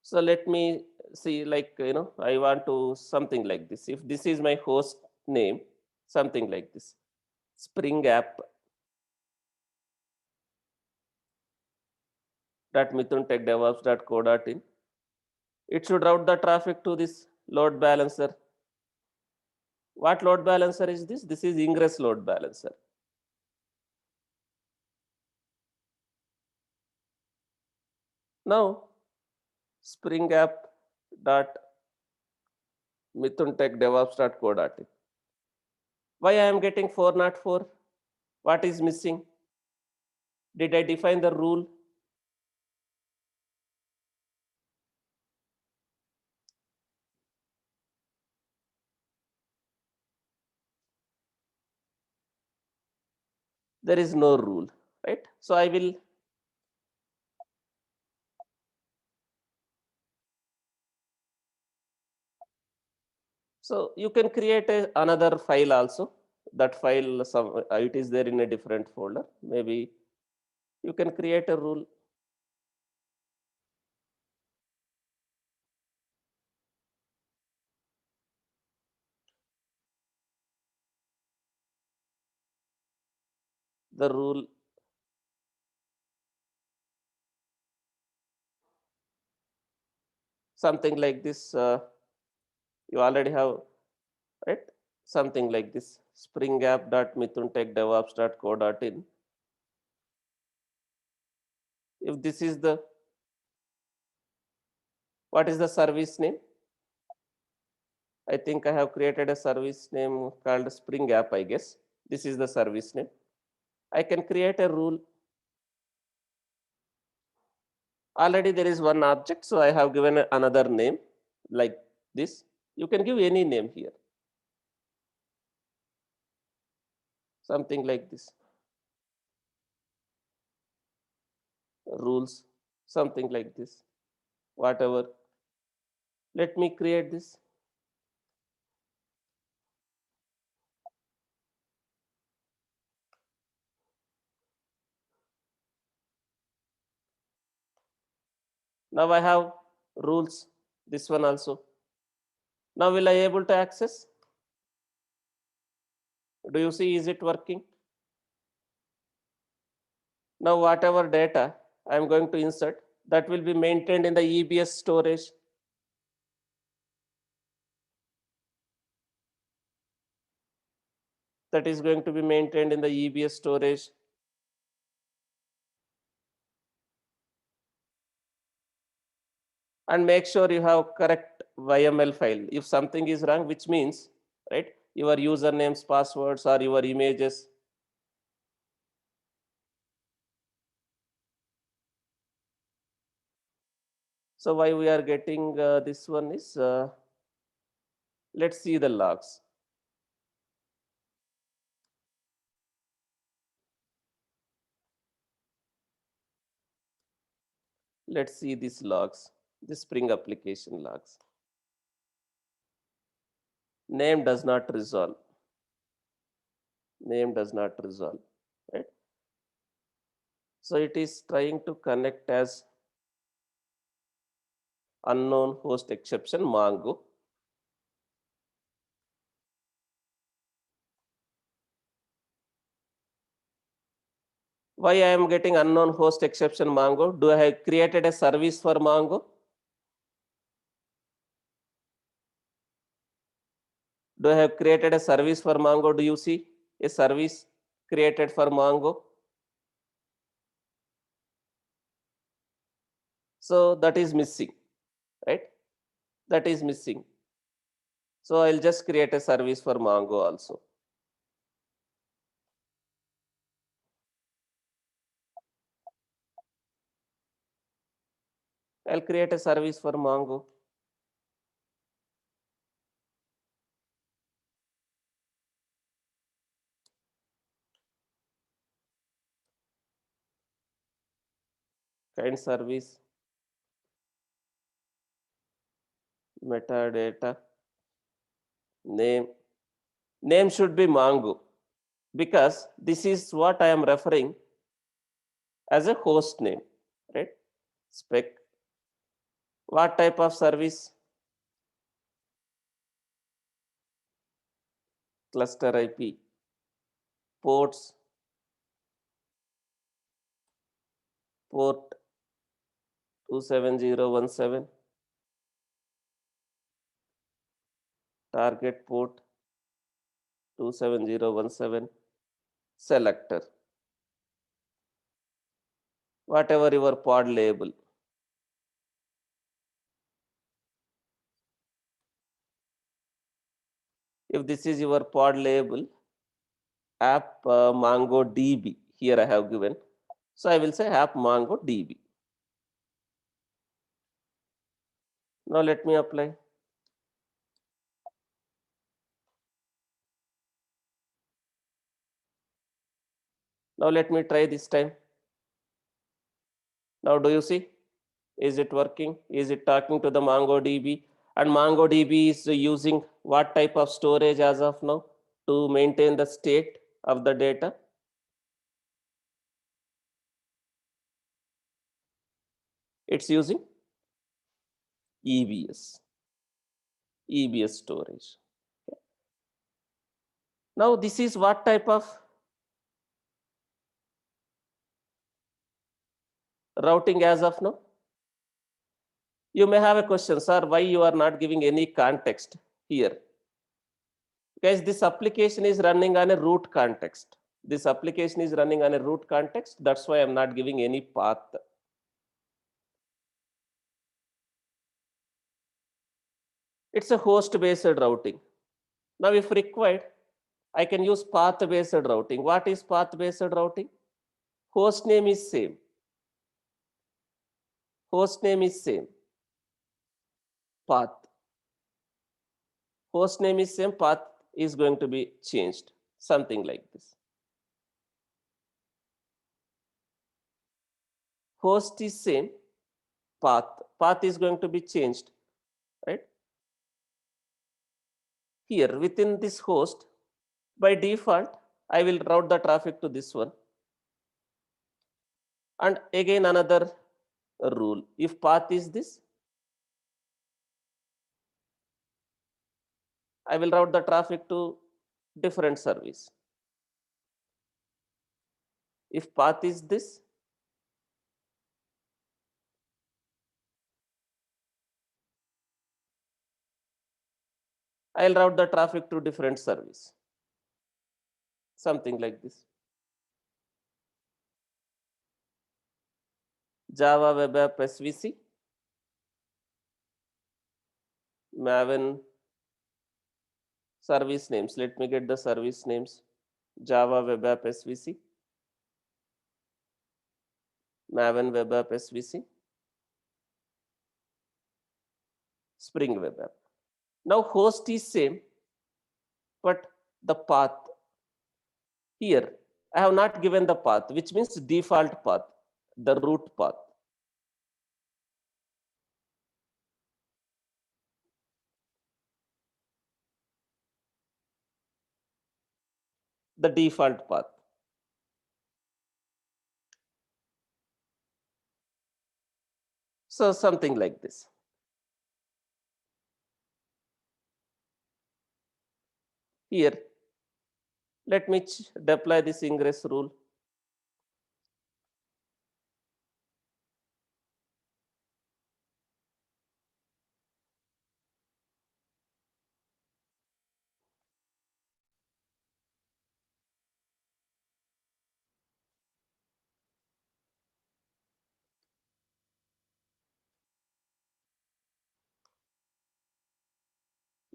So let me see, like, I want to something like this. If this is my host name, something like this, Spring app .mithuntechdevops.co.in. It should route the traffic to this load balancer. What load balancer is this? This is ingress load balancer. Now, Spring app dot mithuntechdevops.co.in. Why I am getting 404? What is missing? Did I define the rule? There is no rule, right? So I will so you can create another file also. That file it is there in a different folder. Maybe you can create a rule. The rule something like this. You already have, right? Something like this. Spring app.mithuntechdevops.co.in. If this is the, what is the service name? I think I have created a service name called Spring app, I guess. This is the service name. I can create a rule. Already there is one object, so I have given another name like this. You can give any name here. Something like this. Rules, something like this. Whatever. Let me create this. Now I have rules, this one also. Now will I able to access? Do you see, is it working? Now whatever data I am going to insert, that will be maintained in the EBS storage. That is going to be maintained in the EBS storage. And make sure you have correct YML file. If something is wrong, which means, right, your usernames, passwords, or your images. So why we are getting this one is, let's see the logs. Let's see these logs, the Spring application logs. Name does not resolve. Name does not resolve, right? So it is trying to connect as unknown host exception Mongo. Why I am getting unknown host exception Mongo? Do I have created a service for Mongo? Do I have created a service for Mongo? Do you see a service created for Mongo? So that is missing, right? That is missing. So I'll just create a service for Mongo also. I'll create a service for Mongo. Kind service, metadata, name. Name should be Mongo because this is what I am referring as a host name, right? Spec. What type of service? Cluster IP. Ports, port 27017, target port 27017, selector, whatever your pod label. If this is your pod label, app MongoDB, here I have given. So I will say app MongoDB. Now let me apply. Now let me try this time. Now do you see? Is it working? Is it talking to the MongoDB? And MongoDB is using what type of storage as of now to maintain the state of the data? It's using EBS, EBS storage. Now this is what type of routing as of now? You may have a question, sir, why you are not giving any context here? Guys, this application is running on a root context. This application is running on a root context. That's why I'm not giving any path. It's a host-based routing. Now, if required, I can use path-based routing. What is path-based routing? Host name is same. Host name is same. Path. Host name is same. Path is going to be changed. Something like this. Host is same. Path is going to be changed, right? Here within this host, by default, I will route the traffic to this one. And again another rule, if path is this, I will route the traffic to different service. If path is this, I'll route the traffic to different service. Something like this. Java Web App SVC, Maven service names. Let me get the service names. Java Web App SVC, Maven Web App SVC, Spring Web App. Now host is same, but the path here, I have not given the path, which means default path, the root path. The default path. So something like this. Here, let me deploy this ingress rule.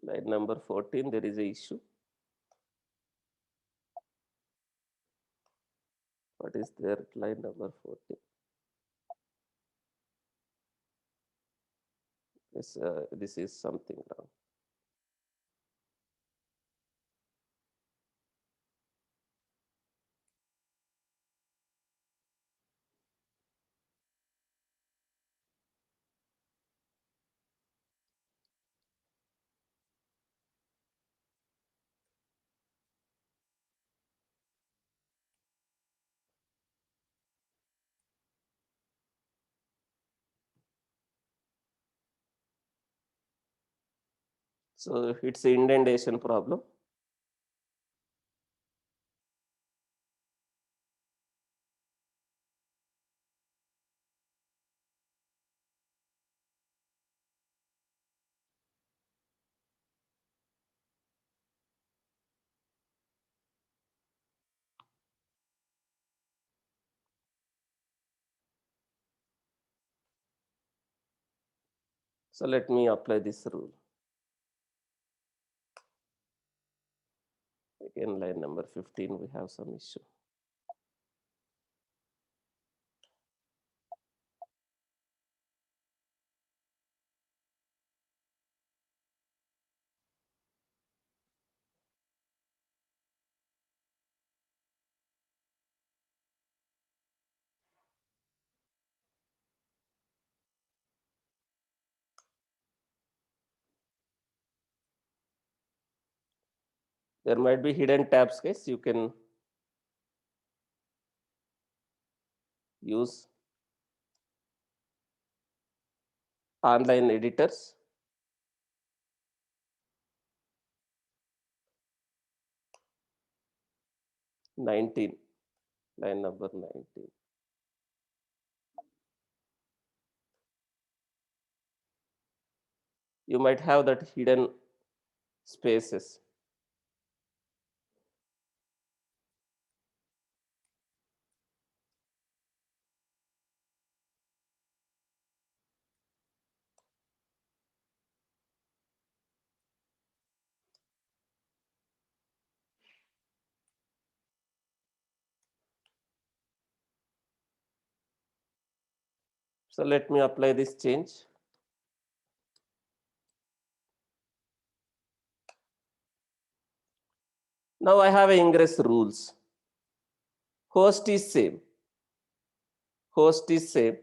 Line number 14, there is a issue. What is there? Line number 14. This is something wrong. So it's an indentation problem. So let me apply this rule. Again, line number 15, we have some issue. There might be hidden tabs, guys. You can use online editors. 19, line number 19. You might have that hidden spaces. So let me apply this change. Now I have ingress rules. Host is same. Host is same.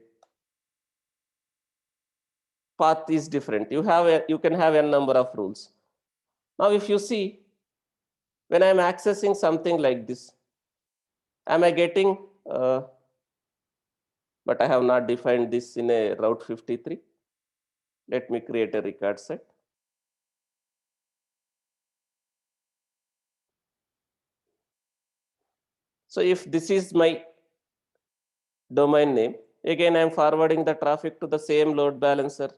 Path is different. You can have a number of rules. Now if you see, when I'm accessing something like this, am I getting, but I have not defined this in a Route 53. Let me create a record set. So if this is my domain name, again I'm forwarding the traffic to the same load balancer.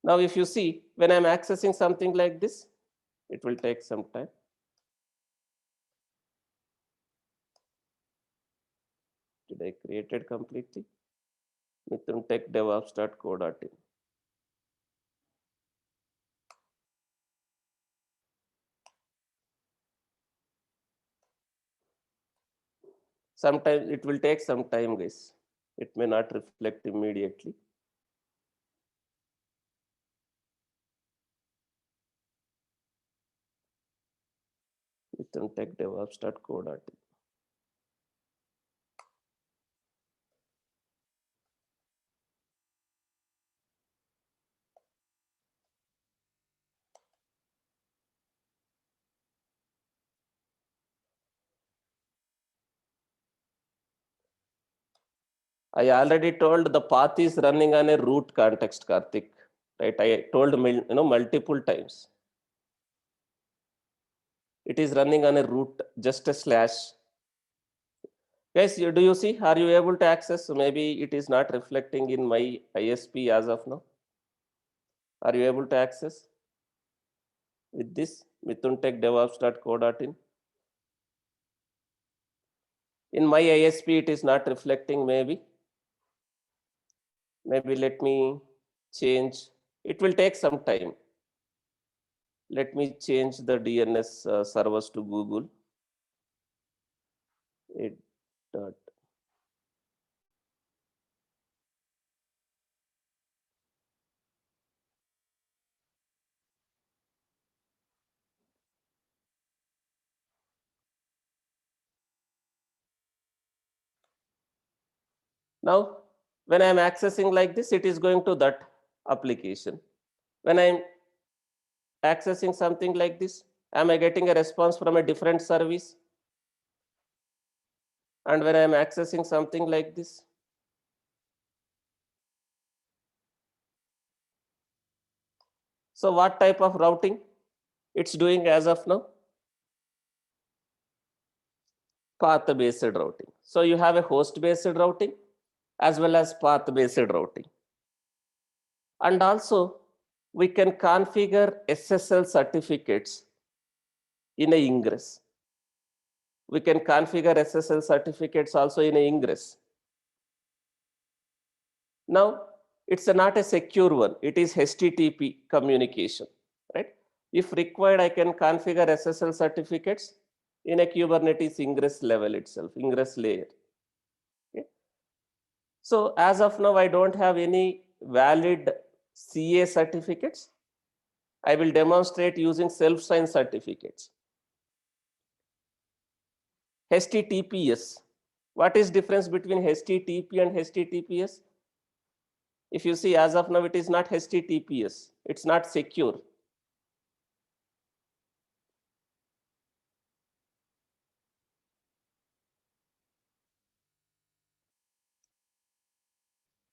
Now if you see, when I'm accessing something like this, it will take some time. Did I create it completely? mithuntechdevops.co.in. Sometimes it will take some time, guys. It may not reflect immediately. mithuntechdevops.co.in. I already told the path is running on a root context, Karthik. Right? I told multiple times. It is running on a root, just a slash. Guys, do you see? Are you able to access? So maybe it is not reflecting in my ISP as of now. Are you able to access with this mithuntechdevops.co.in? In my ISP, it is not reflecting maybe. Maybe let me change. It will take some time. Let me change the DNS servers to Google. It dot. Now, when I'm accessing like this, it is going to that application. When I'm accessing something like this, am I getting a response from a different service? And when I'm accessing something like this, so what type of routing it's doing as of now? Path-based routing. So you have a host-based routing as well as path-based routing. And also, we can configure SSL certificates in a ingress. We can configure SSL certificates also in a ingress. Now, it's not a secure one. It is HTTP communication, right? If required, I can configure SSL certificates in a Kubernetes ingress level itself, ingress layer. Okay? So as of now, I don't have any valid CA certificates. I will demonstrate using self-signed certificates. HTTPS. What is difference between HTTP and HTTPS? If you see, as of now, it is not HTTPS. It's not secure.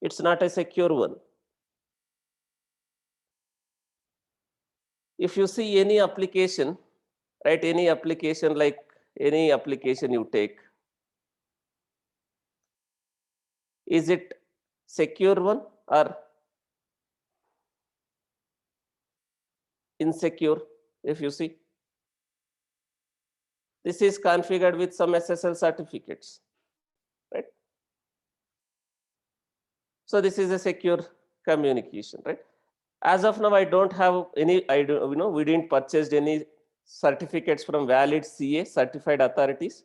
It's not a secure one. If you see any application, right, any application like any application you take, is it secure one or insecure? If you see, this is configured with some SSL certificates, right? So this is a secure communication, right? As of now, I don't have any, we didn't purchase any certificates from valid CA certified authorities.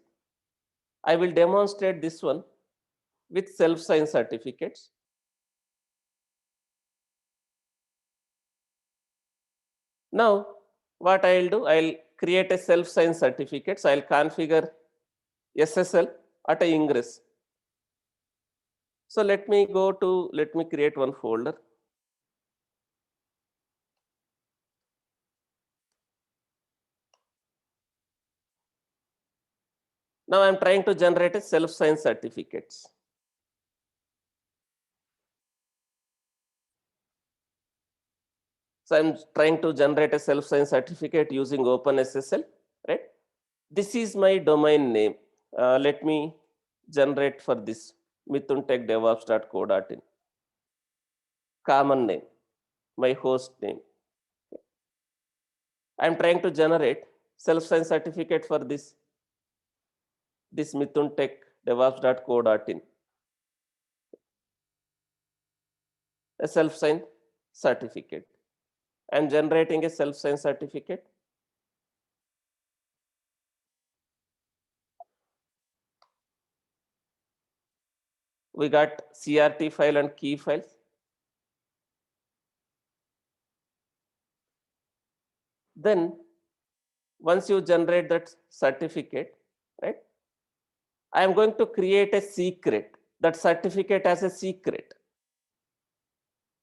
I will demonstrate this one with self-signed certificates. Now, what I'll do, I'll create a self-signed certificates. I'll configure SSL at a ingress. So let me create one folder. Now I'm trying to generate a self-signed certificates. So I'm trying to generate a self-signed certificate using OpenSSL, right? This is my domain name. Let me generate for this mithuntechdevops.co.in. Common name, my host name. I'm trying to generate self-signed certificate for this mithuntechdevops.co.in. A self-signed certificate. I'm generating a self-signed certificate. We got CRT file and key files. Then once you generate that certificate, right, I am going to create a secret, that certificate as a secret.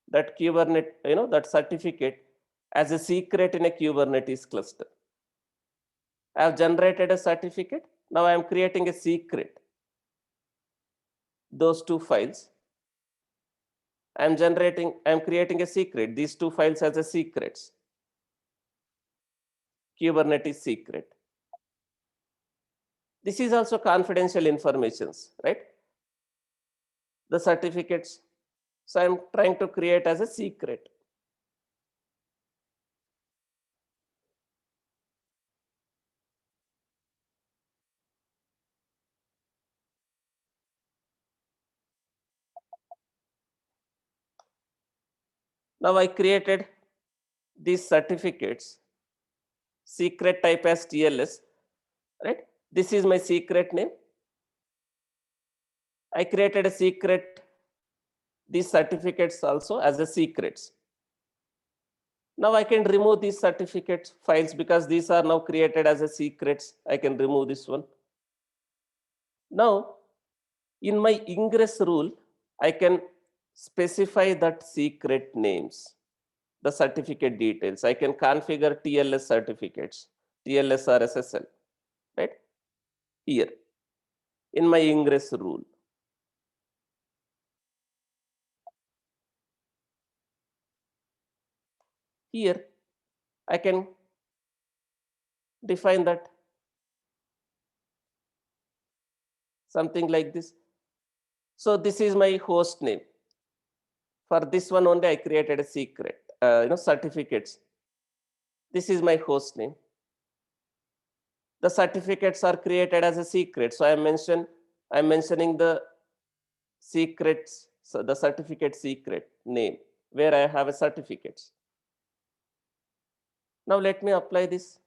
That Kubernetes, that certificate as a secret in a Kubernetes cluster. I have generated a certificate. Now I am creating a secret. Those two files. I am creating a secret. These two files as a secrets. Kubernetes secret. This is also confidential informations, right? The certificates. So I'm trying to create as a secret. Now I created these certificates, secret type as TLS, right? This is my secret name. I created a secret, these certificates also as a secrets. Now I can remove these certificate files because these are now created as a secrets. I can remove this one. Now in my ingress rule, I can specify that secret names, the certificate details. I can configure TLS certificates, TLS or SSL, right? Here in my ingress rule. Here I can define that something like this. So this is my host name. For this one only I created a secret, certificates. This is my host name. The certificates are created as a secret. So I'm mentioning the secrets, so the certificate secret name where I have a certificates. Now let me apply this.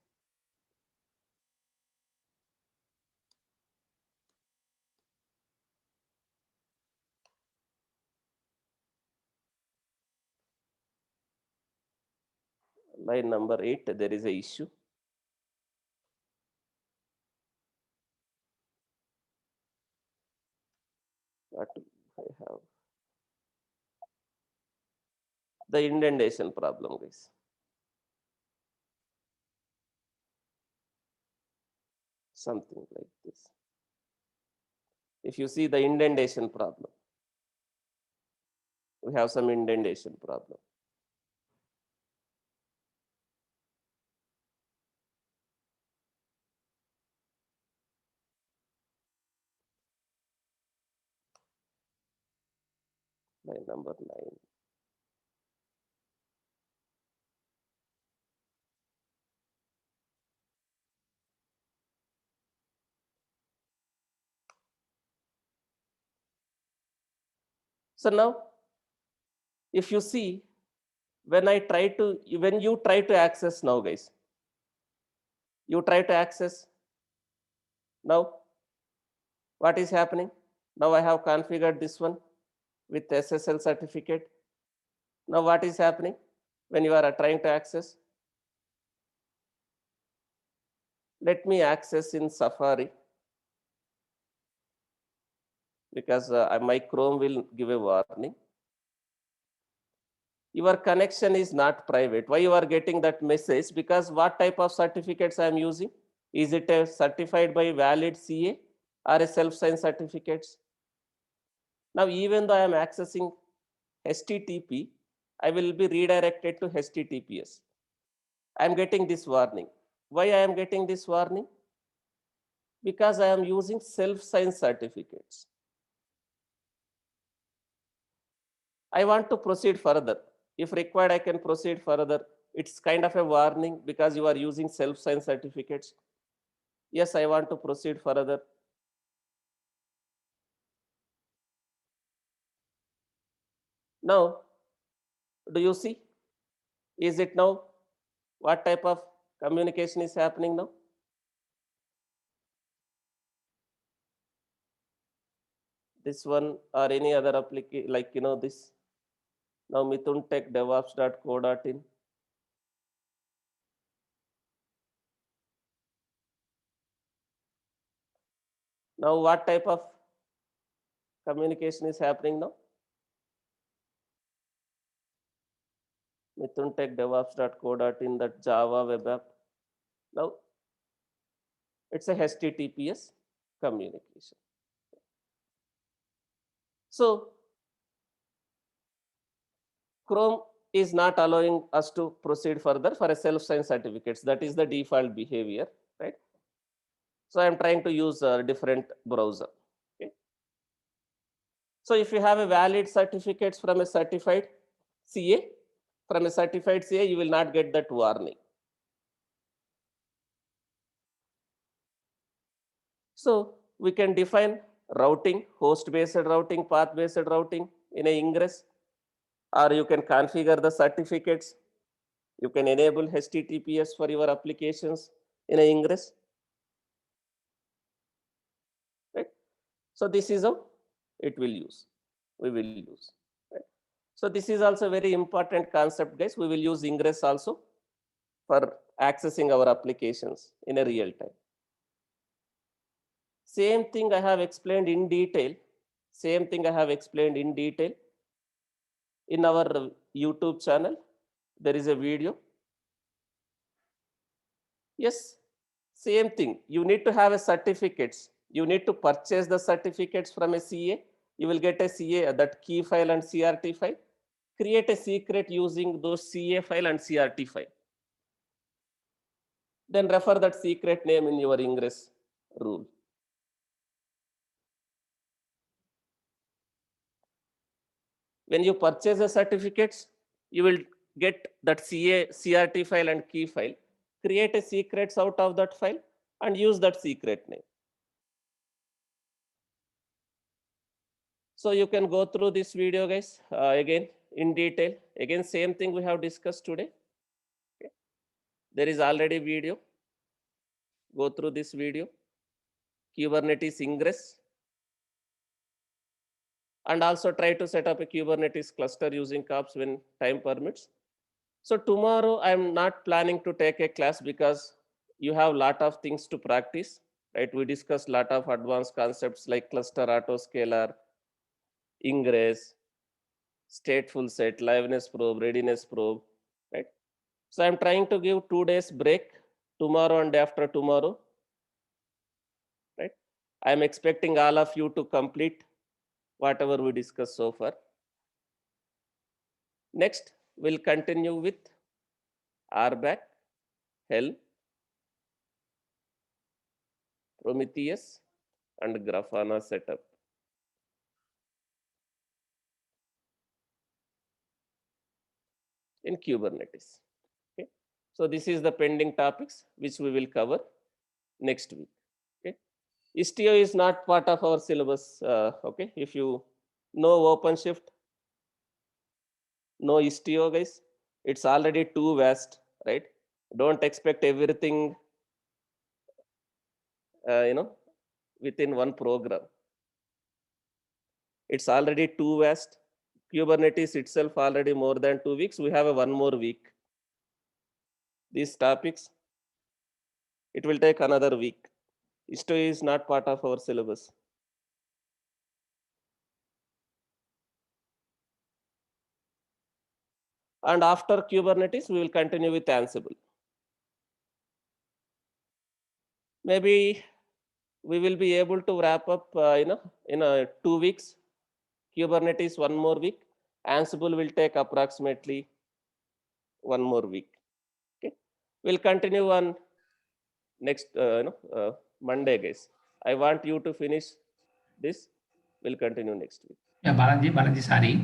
Line number 8, there is a issue. What I have? The indentation problem, guys. Something like this. If you see the indentation problem, we have some indentation problem. Line number 9. So now, if you see, when you try to access now, guys, you try to access now, what is happening? Now I have configured this one with SSL certificate. Now what is happening when you are trying to access? Let me access in Safari because my Chrome will give a warning. Your connection is not private. Why you are getting that message? Because what type of certificates I am using? Is it a certified by valid CA or a self-signed certificates? Now, even though I am accessing HTTP, I will be redirected to HTTPS. I am getting this warning. Why I am getting this warning? Because I am using self-signed certificates. I want to proceed further. If required, I can proceed further. It's kind of a warning because you are using self-signed certificates. Yes, I want to proceed further. Now, do you see? Is it now? What type of communication is happening now? This one or any other application, like this. Now mithuntechdevops.co.in. Now what type of communication is happening now? mithuntechdevops.co.in, that Java web app. Now it's a HTTPS communication. So Chrome is not allowing us to proceed further for a self-signed certificates. That is the default behavior, right? So I'm trying to use a different browser. Okay. So if you have a valid certificates from a certified CA, you will not get that warning. So we can define routing, host-based routing, path-based routing in a ingress. or you can configure the certificates. You can enable HTTPS for your applications in a Ingress. Right? So this is how it will use. We will use. Right? So this is also a very important concept, guys. We will use Ingress also for accessing our applications in a real time. Same thing I have explained in detail. Same thing I have explained in detail in our YouTube channel. There is a video. Yes, same thing. You need to have a certificates. You need to purchase the certificates from a CA. You will get a CA, that key file and CRT file. Create a secret using those CA file and CRT file. Then refer that secret name in your Ingress rule. When you purchase the certificates, you will get that CA, CRT file and key file. Create a secrets out of that file and use that secret name. So you can go through this video, guys, again in detail. Again, same thing we have discussed today. Okay. There is already video. Go through this video. Kubernetes Ingress. And also try to set up a Kubernetes cluster using kops when time permits. So tomorrow I'm not planning to take a class because you have a lot of things to practice, right? We discussed a lot of advanced concepts like cluster autoscaler, Ingress, stateful set, liveness probe, readiness probe, right? So I'm trying to give 2 days break, tomorrow and after tomorrow, right? I'm expecting all of you to complete whatever we discussed so far. Next, we'll continue with RBAC, Helm, Prometheus, and Grafana setup. In Kubernetes. Okay. So this is the pending topics which we will cover next week. Okay. Istio is not part of our syllabus. Okay. If you know OpenShift, know Istio, guys, it's already too vast, right? Don't expect everything, within one program. It's already too vast. Kubernetes itself already more than 2 weeks. We have a 1 more week. These topics, it will take another week. Istio is not part of our syllabus. And after Kubernetes, we will continue with Ansible. Maybe we will be able to wrap up, in 2 weeks. Kubernetes 1 more week. Ansible will take approximately 1 more week. Okay, we'll continue on next Monday, guys. I want you to finish this. We'll continue next week. Ya, Balaji Sari.